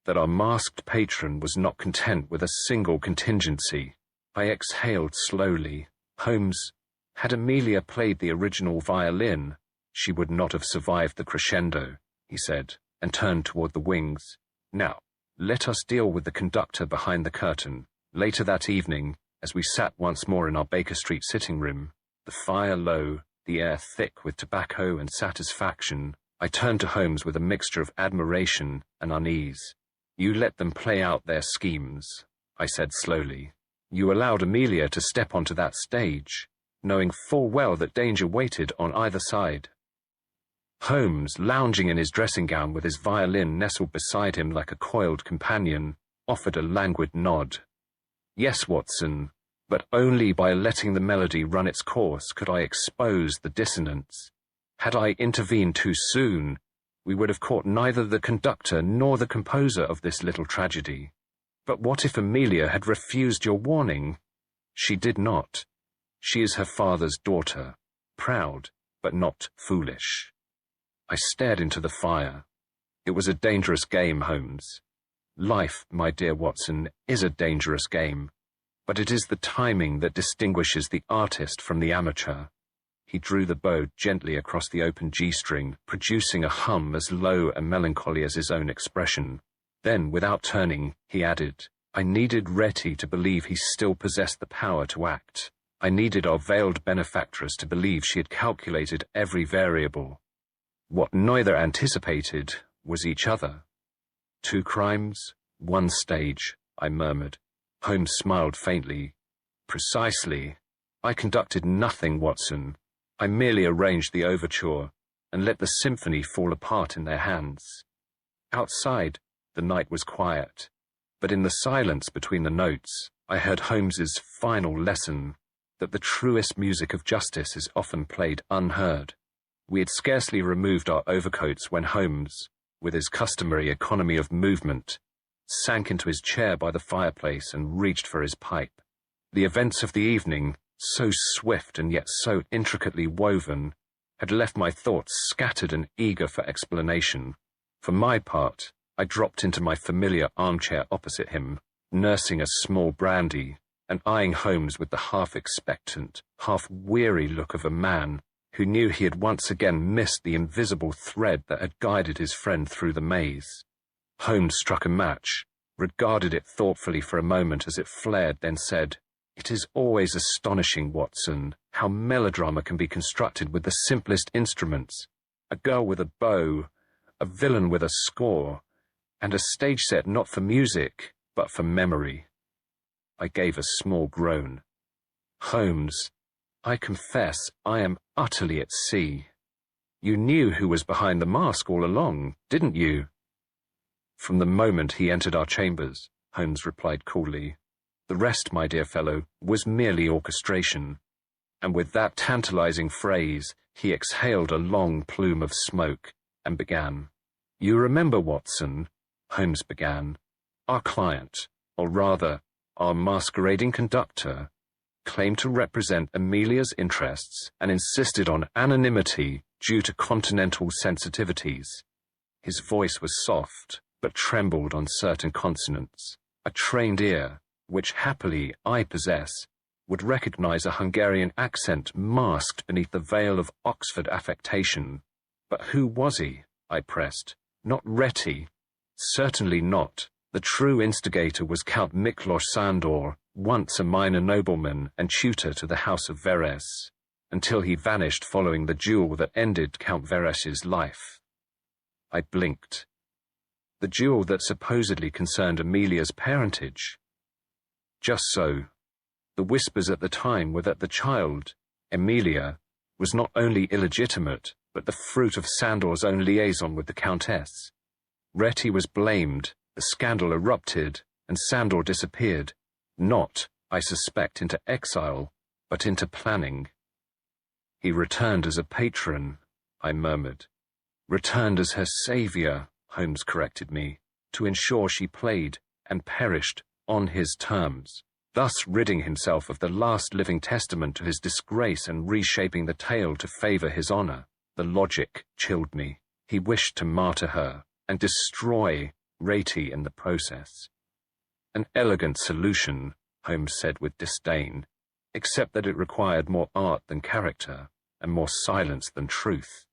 "that our masked patron was not content with a single contingency." I exhaled slowly. Holmes, had Amelia played the original violin, she would not have survived the crescendo, he said, and turned toward the wings. "Now, let us deal with the conductor behind the curtain." Later that evening, as we sat once more in our Baker Street sitting room, the fire low, the air thick with tobacco and satisfaction, I turned to Holmes with a mixture of admiration and unease. "You let them play out their schemes," I said slowly. "You allowed Amelia to step onto that stage, knowing full well that danger waited on either side." Holmes, lounging in his dressing gown with his violin nestled beside him like a coiled companion, offered a languid nod. Yes, Watson, but only by letting the melody run its course could I expose the dissonance. Had I intervened too soon, we would have caught neither the conductor nor the composer of this little tragedy. But what if Amelia had refused your warning? She did not. She is her father's daughter, proud, but not foolish. I stared into the fire. It was a dangerous game, Holmes. Life, my dear Watson, is a dangerous game, but it is the timing that distinguishes the artist from the amateur. He drew the bow gently across the open G-string, producing a hum as low and melancholy as his own expression. Then, without turning, he added, I needed Retty to believe he still possessed the power to act. I needed our veiled benefactress to believe she had calculated every variable. What neither anticipated was each other. 2 crimes, 1 stage, I murmured. Holmes smiled faintly. Precisely. I conducted nothing, Watson. I merely arranged the overture and let the symphony fall apart in their hands. Outside, the night was quiet, but in the silence between the notes, I heard Holmes's final lesson, that the truest music of justice is often played unheard. We had scarcely removed our overcoats when Holmes, with his customary economy of movement, sank into his chair by the fireplace and reached for his pipe. The events of the evening, so swift and yet so intricately woven, had left my thoughts scattered and eager for explanation. For my part, I dropped into my familiar armchair opposite him, nursing a small brandy, and eyeing Holmes with the half-expectant, half-weary look of a man who knew he had once again missed the invisible thread that had guided his friend through the maze. Holmes struck a match, regarded it thoughtfully for a moment as it flared, then said, It is always astonishing, Watson, how melodrama can be constructed with the simplest instruments. A girl with a bow, a villain with a score, and a stage set not for music, but for memory. I gave a small groan. Holmes, I confess I am utterly at sea. You knew who was behind the mask all along, didn't you? From the moment he entered our chambers, Holmes replied coolly. The rest, my dear fellow, was merely orchestration. And with that tantalizing phrase, he exhaled a long plume of smoke and began. You remember, Watson, Holmes began, our client, or rather, our masquerading conductor, claimed to represent Amelia's interests and insisted on anonymity due to continental sensitivities. His voice was soft, but trembled on certain consonants. A trained ear, which happily I possess, would recognize a Hungarian accent masked beneath the veil of Oxford affectation. But who was he? I pressed. Not Retty. Certainly not. The true instigator was Count Miklos Sandor, once a minor nobleman and tutor to the House of Verres, until he vanished following the duel that ended Count Verres's life. I blinked. The duel that supposedly concerned Amelia's parentage. Just so. The whispers at the time were that the child, Amelia, was not only illegitimate, but the fruit of Sandor's own liaison with the Countess. Retty was blamed, the scandal erupted, and Sandor disappeared, not, I suspect, into exile, but into planning. He returned as a patron, I murmured. Returned as her savior, Holmes corrected me, to ensure she played and perished on his terms, thus ridding himself of the last living testament to his disgrace and reshaping the tale to favor his honor. The logic chilled me. He wished to martyr her and destroy Retty in the process. An elegant solution, Holmes said with disdain, except that it required more art than character, and more silence than truth.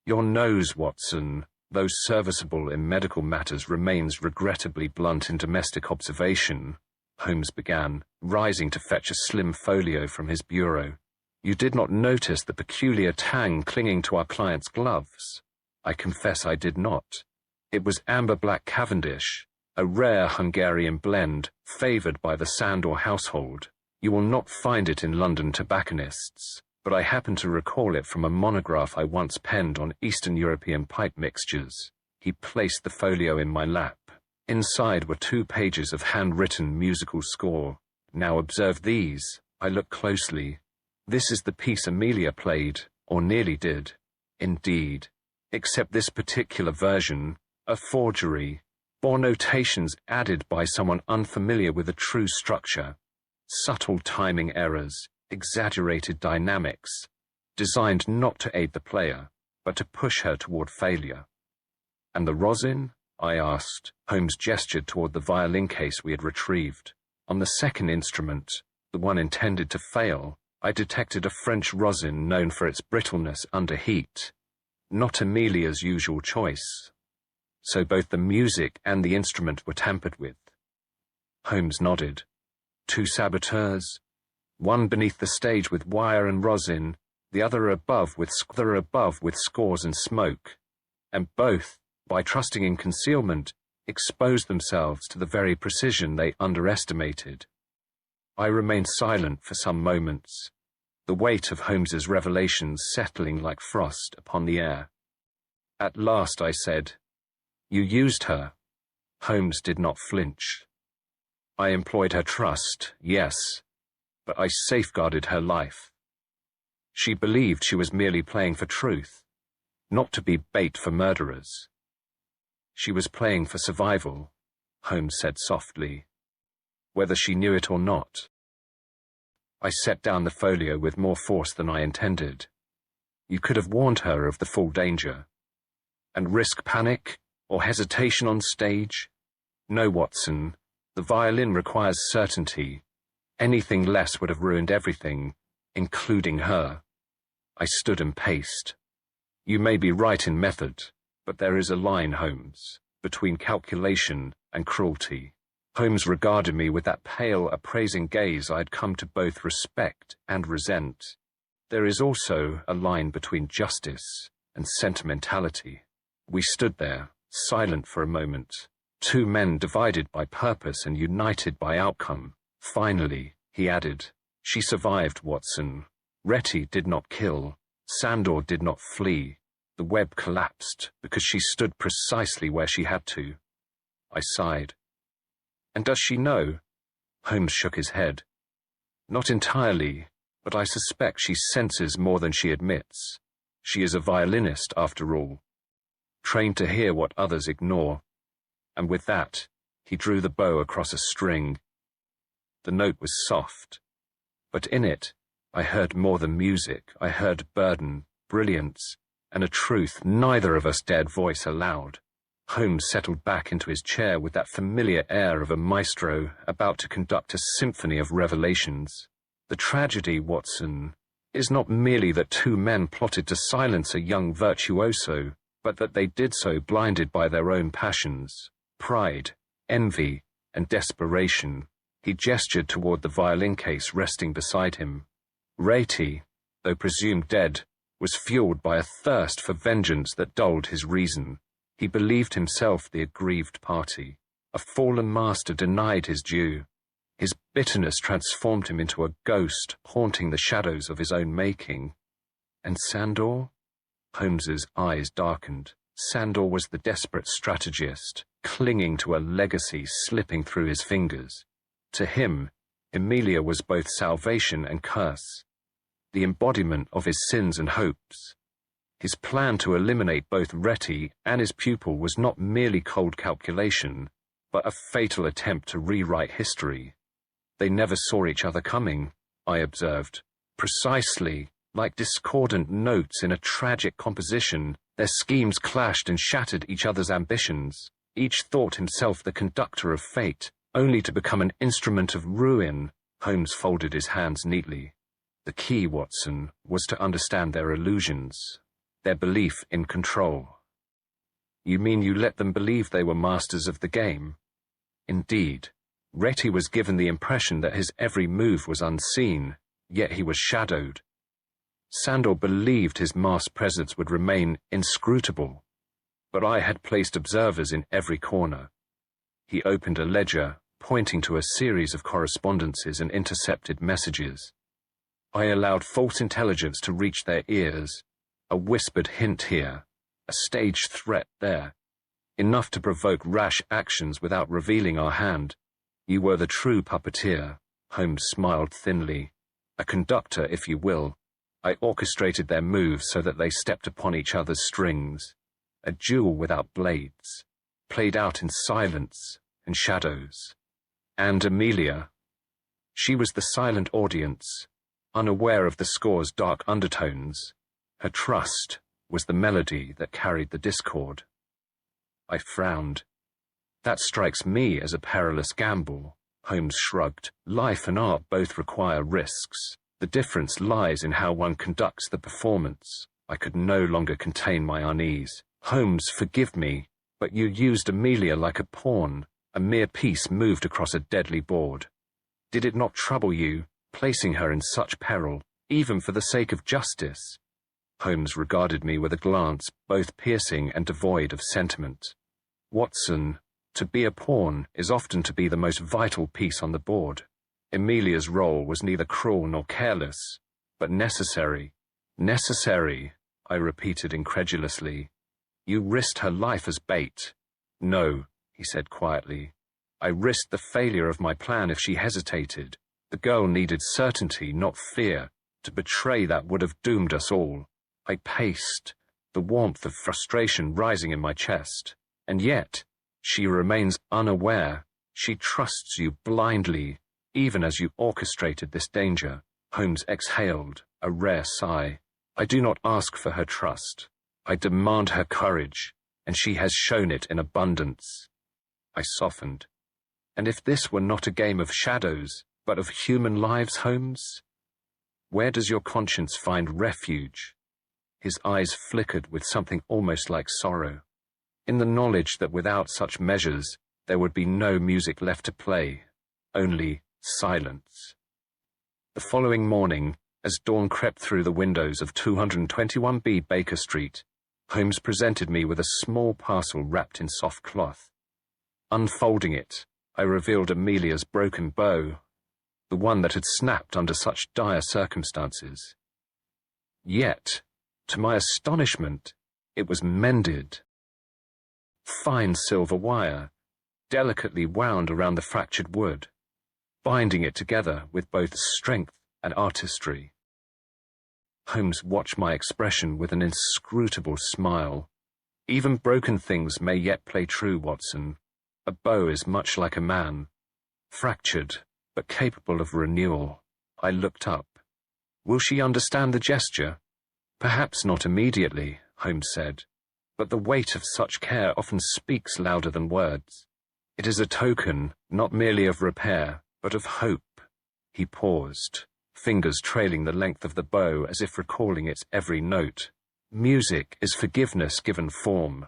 Your nose, Watson, though serviceable in medical matters, remains regrettably blunt in domestic observation, Holmes began, rising to fetch a slim folio from his bureau. You did not notice the peculiar tang clinging to our client's gloves? I confess I did not. It was amber-black Cavendish, a rare Hungarian blend, favoured by the Sandor household. You will not find it in London tobacconists, but I happen to recall it from a monograph I once penned on Eastern European pipe mixtures. He placed the folio in my lap. Inside were 2 pages of handwritten musical score, Now observe these. I look closely. This is the piece Amelia played, or nearly did. Indeed. Except this particular version, a forgery, or notations added by someone unfamiliar with the true structure, subtle timing errors, exaggerated dynamics, designed not to aid the player, but to push her toward failure. And the rosin? I asked. Holmes gestured toward the violin case we had retrieved. On the second instrument, the one intended to fail, I detected a French rosin known for its brittleness under heat. Not Amelia's usual choice. So both the music and the instrument were tampered with. Holmes nodded. 2 saboteurs, one beneath the stage with wire and rosin, the other above with scores and smoke, and both, by trusting in concealment, exposed themselves to the very precision they underestimated. I remained silent for some moments, the weight of Holmes's revelations settling like frost upon the air. At last I said, "You used her." Holmes did not flinch. "I employed her trust, yes, but I safeguarded her life. She believed she was merely playing for truth, not to be bait for murderers. She was playing for survival," Holmes said softly, "whether she knew it or not." I set down the folio with more force than I intended. "You could have warned her of the full danger. And risk panic or hesitation on stage? No, Watson, the violin requires certainty. Anything less would have ruined everything, including her." I stood and paced. "You may be right in method, but there is a line, Holmes, between calculation and cruelty." Holmes regarded me with that pale, appraising gaze I had come to both respect and resent. "There is also a line between justice and sentimentality." We stood there, silent for a moment, 2 men divided by purpose and united by outcome. Finally, he added, "She survived, Watson. Retty did not kill. Sandor did not flee. The web collapsed because she stood precisely where she had to." I sighed. "And does she know?" Holmes shook his head. "Not entirely, but I suspect she senses more than she admits. She is a violinist, after all, trained to hear what others ignore." And with that, he drew the bow across a string. The note was soft, but in it, I heard more than music. I heard burden, brilliance, and a truth neither of us dared voice aloud. Holmes settled back into his chair with that familiar air of a maestro about to conduct a symphony of revelations. "The tragedy, Watson, is not merely that 2 men plotted to silence a young virtuoso, but that they did so blinded by their own passions, pride, envy, and desperation." He gestured toward the violin case resting beside him. Retty, though presumed dead, was fueled by a thirst for vengeance that dulled his reason. He believed himself the aggrieved party. A fallen master denied his due. His bitterness transformed him into a ghost haunting the shadows of his own making. And Sandor? Holmes's eyes darkened. Sandor was the desperate strategist, clinging to a legacy slipping through his fingers. To him, Amelia was both salvation and curse, the embodiment of his sins and hopes. His plan to eliminate both Retty and his pupil was not merely cold calculation, but a fatal attempt to rewrite history. "They never saw each other coming," I observed. "Precisely, like discordant notes in a tragic composition, their schemes clashed and shattered each other's ambitions. Each thought himself the conductor of fate, only to become an instrument of ruin." Holmes folded his hands neatly. "The key, Watson, was to understand their illusions, their belief in control." "You mean you let them believe they were masters of the game?" "Indeed. Retty was given the impression that his every move was unseen, yet he was shadowed. Sandor believed his masked presence would remain inscrutable, but I had placed observers in every corner." He opened a ledger, pointing to a series of correspondences and intercepted messages. "I allowed false intelligence to reach their ears. A whispered hint here, a staged threat there, enough to provoke rash actions without revealing our hand. You were the true puppeteer. Holmes smiled thinly. A conductor, if you will. I orchestrated their moves so that they stepped upon each other's strings. A duel without blades, played out in silence and shadows. And Amelia? She was the silent audience, unaware of the score's dark undertones. Her trust was the melody that carried the discord. I frowned. That strikes me as a perilous gamble. Holmes shrugged. Life and art both require risks. The difference lies in how one conducts the performance. I could no longer contain my unease. Holmes, forgive me, but you used Amelia like a pawn, a mere piece moved across a deadly board. Did it not trouble you, placing her in such peril, even for the sake of justice? Holmes regarded me with a glance both piercing and devoid of sentiment. Watson, to be a pawn is often to be the most vital piece on the board. Amelia's role was neither cruel nor careless, but necessary. Necessary, I repeated incredulously. You risked her life as bait. No, he said quietly. I risked the failure of my plan if she hesitated. The girl needed certainty, not fear. To betray that would have doomed us all. I paced, the warmth of frustration rising in my chest. And yet, she remains unaware. She trusts you blindly, even as you orchestrated this danger. Holmes exhaled, a rare sigh. I do not ask for her trust. I demand her courage, and she has shown it in abundance. I softened. And if this were not a game of shadows, but of human lives, Holmes? Where does your conscience find refuge? His eyes flickered with something almost like sorrow. In the knowledge that without such measures, there would be no music left to play, only silence. The following morning, as dawn crept through the windows of 221B Baker Street, Holmes presented me with a small parcel wrapped in soft cloth. Unfolding it, I revealed Amelia's broken bow, the one that had snapped under such dire circumstances. Yet, to my astonishment, it was mended. Fine silver wire, delicately wound around the fractured wood, binding it together with both strength and artistry. Holmes watched my expression with an inscrutable smile. Even broken things may yet play true, Watson. A bow is much like a man, fractured, but capable of renewal. I looked up. Will she understand the gesture? Perhaps not immediately, Holmes said, but the weight of such care often speaks louder than words. It is a token, not merely of repair, but of hope. He paused, fingers trailing the length of the bow as if recalling its every note. Music is forgiveness given form.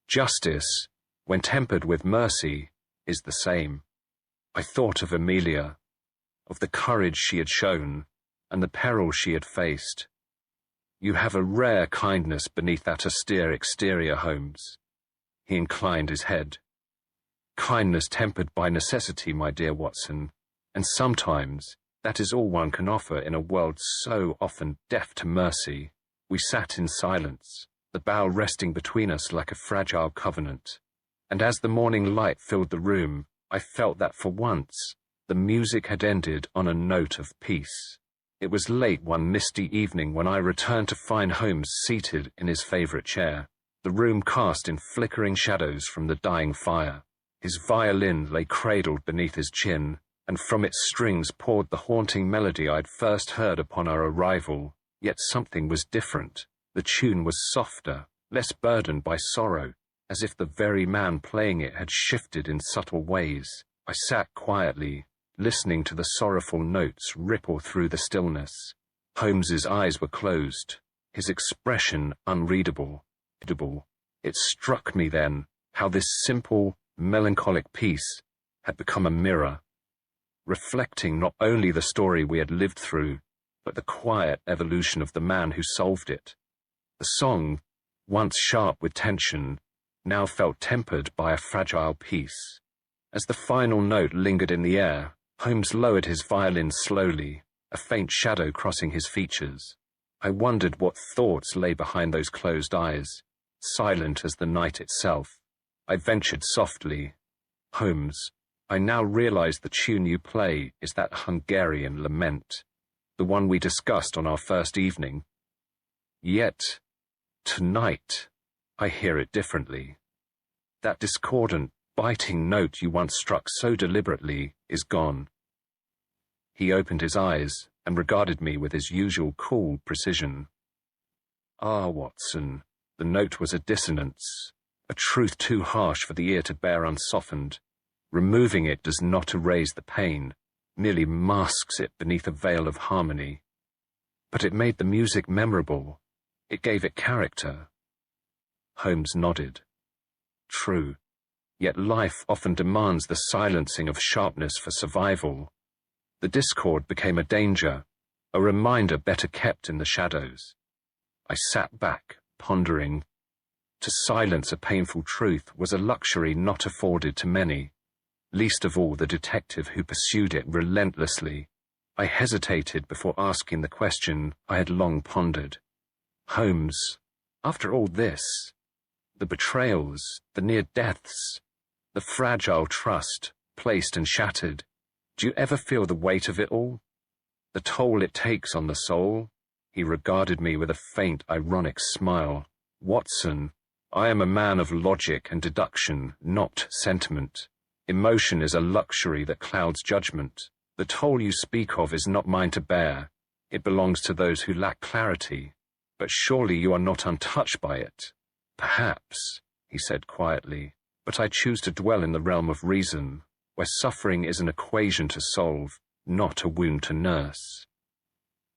Justice, when tempered with mercy, is the same. I thought of Amelia, of the courage she had shown, and the peril she had faced. You have a rare kindness beneath that austere exterior, Holmes. He inclined his head. Kindness tempered by necessity, my dear Watson, and sometimes that is all one can offer in a world so often deaf to mercy. We sat in silence, the bough resting between us like a fragile covenant. And as the morning light filled the room, I felt that for once, the music had ended on a note of peace. It was late one misty evening when I returned to find Holmes seated in his favorite chair, the room cast in flickering shadows from the dying fire. His violin lay cradled beneath his chin, and from its strings poured the haunting melody I'd first heard upon our arrival. Yet something was different. The tune was softer, less burdened by sorrow, as if the very man playing it had shifted in subtle ways. I sat quietly, listening to the sorrowful notes ripple through the stillness. Holmes's eyes were closed, his expression unreadable. It struck me then how this simple, melancholic piece had become a mirror, reflecting not only the story we had lived through, but the quiet evolution of the man who solved it. The song, once sharp with tension, now felt tempered by a fragile peace. As the final note lingered in the air, Holmes lowered his violin slowly, a faint shadow crossing his features. I wondered what thoughts lay behind those closed eyes, silent as the night itself. I ventured softly, Holmes, I now realize the tune you play is that Hungarian lament, the one we discussed on our first evening. Yet, tonight, I hear it differently. That discordant, biting note you once struck so deliberately is gone. He opened his eyes and regarded me with his usual cool precision. Ah, Watson, the note was a dissonance, a truth too harsh for the ear to bear unsoftened. Removing it does not erase the pain, merely masks it beneath a veil of harmony. But it made the music memorable. It gave it character. Holmes nodded. True, yet life often demands the silencing of sharpness for survival. The discord became a danger, a reminder better kept in the shadows. I sat back, pondering. To silence a painful truth was a luxury not afforded to many, least of all the detective who pursued it relentlessly. I hesitated before asking the question I had long pondered. Holmes, after all this, the betrayals, the near deaths, the fragile trust, placed and shattered, do you ever feel the weight of it all? The toll it takes on the soul? He regarded me with a faint, ironic smile. Watson, I am a man of logic and deduction, not sentiment. Emotion is a luxury that clouds judgment. The toll you speak of is not mine to bear. It belongs to those who lack clarity. But surely you are not untouched by it. Perhaps, he said quietly, but I choose to dwell in the realm of reason, where suffering is an equation to solve, not a wound to nurse.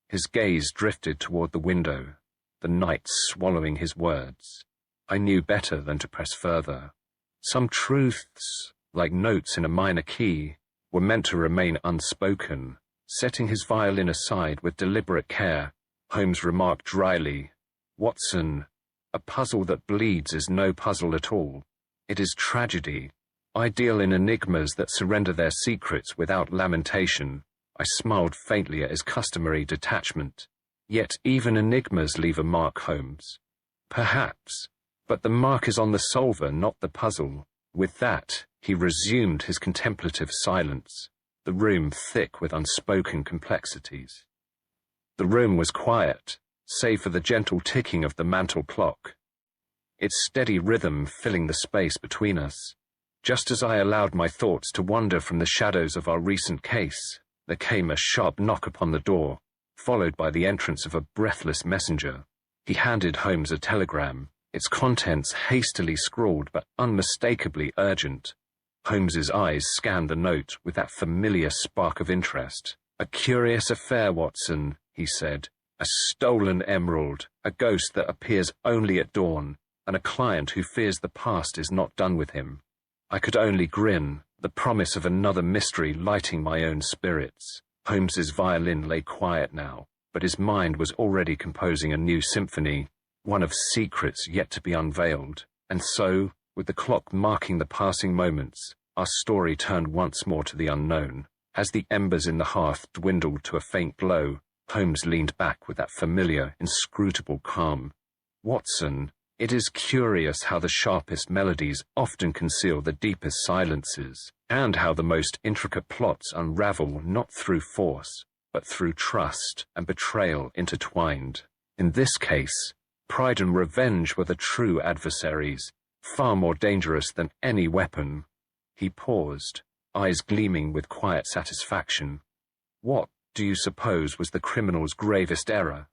His gaze drifted toward the window, the night swallowing his words. I knew better than to press further. Some truths, like notes in a minor key, were meant to remain unspoken. Setting his violin aside with deliberate care, Holmes remarked dryly, Watson, a puzzle that bleeds is no puzzle at all. It is tragedy. I deal in enigmas that surrender their secrets without lamentation. I smiled faintly at his customary detachment. Yet even enigmas leave a mark, Holmes. Perhaps, but the mark is on the solver, not the puzzle. With that, he resumed his contemplative silence, the room thick with unspoken complexities. The room was quiet, save for the gentle ticking of the mantel clock, its steady rhythm filling the space between us. Just as I allowed my thoughts to wander from the shadows of our recent case, there came a sharp knock upon the door, followed by the entrance of a breathless messenger. He handed Holmes a telegram, its contents hastily scrawled but unmistakably urgent. Holmes's eyes scanned the note with that familiar spark of interest. A curious affair, Watson, he said. A stolen emerald, a ghost that appears only at dawn, and a client who fears the past is not done with him. I could only grin, the promise of another mystery lighting my own spirits. Holmes's violin lay quiet now, but his mind was already composing a new symphony, one of secrets yet to be unveiled. And so, with the clock marking the passing moments, our story turned once more to the unknown. As the embers in the hearth dwindled to a faint glow, Holmes leaned back with that familiar, inscrutable calm. Watson, it is curious how the sharpest melodies often conceal the deepest silences, and how the most intricate plots unravel not through force, but through trust and betrayal intertwined. In this case, pride and revenge were the true adversaries, far more dangerous than any weapon. He paused, eyes gleaming with quiet satisfaction. What, do you suppose, was the criminal's gravest error?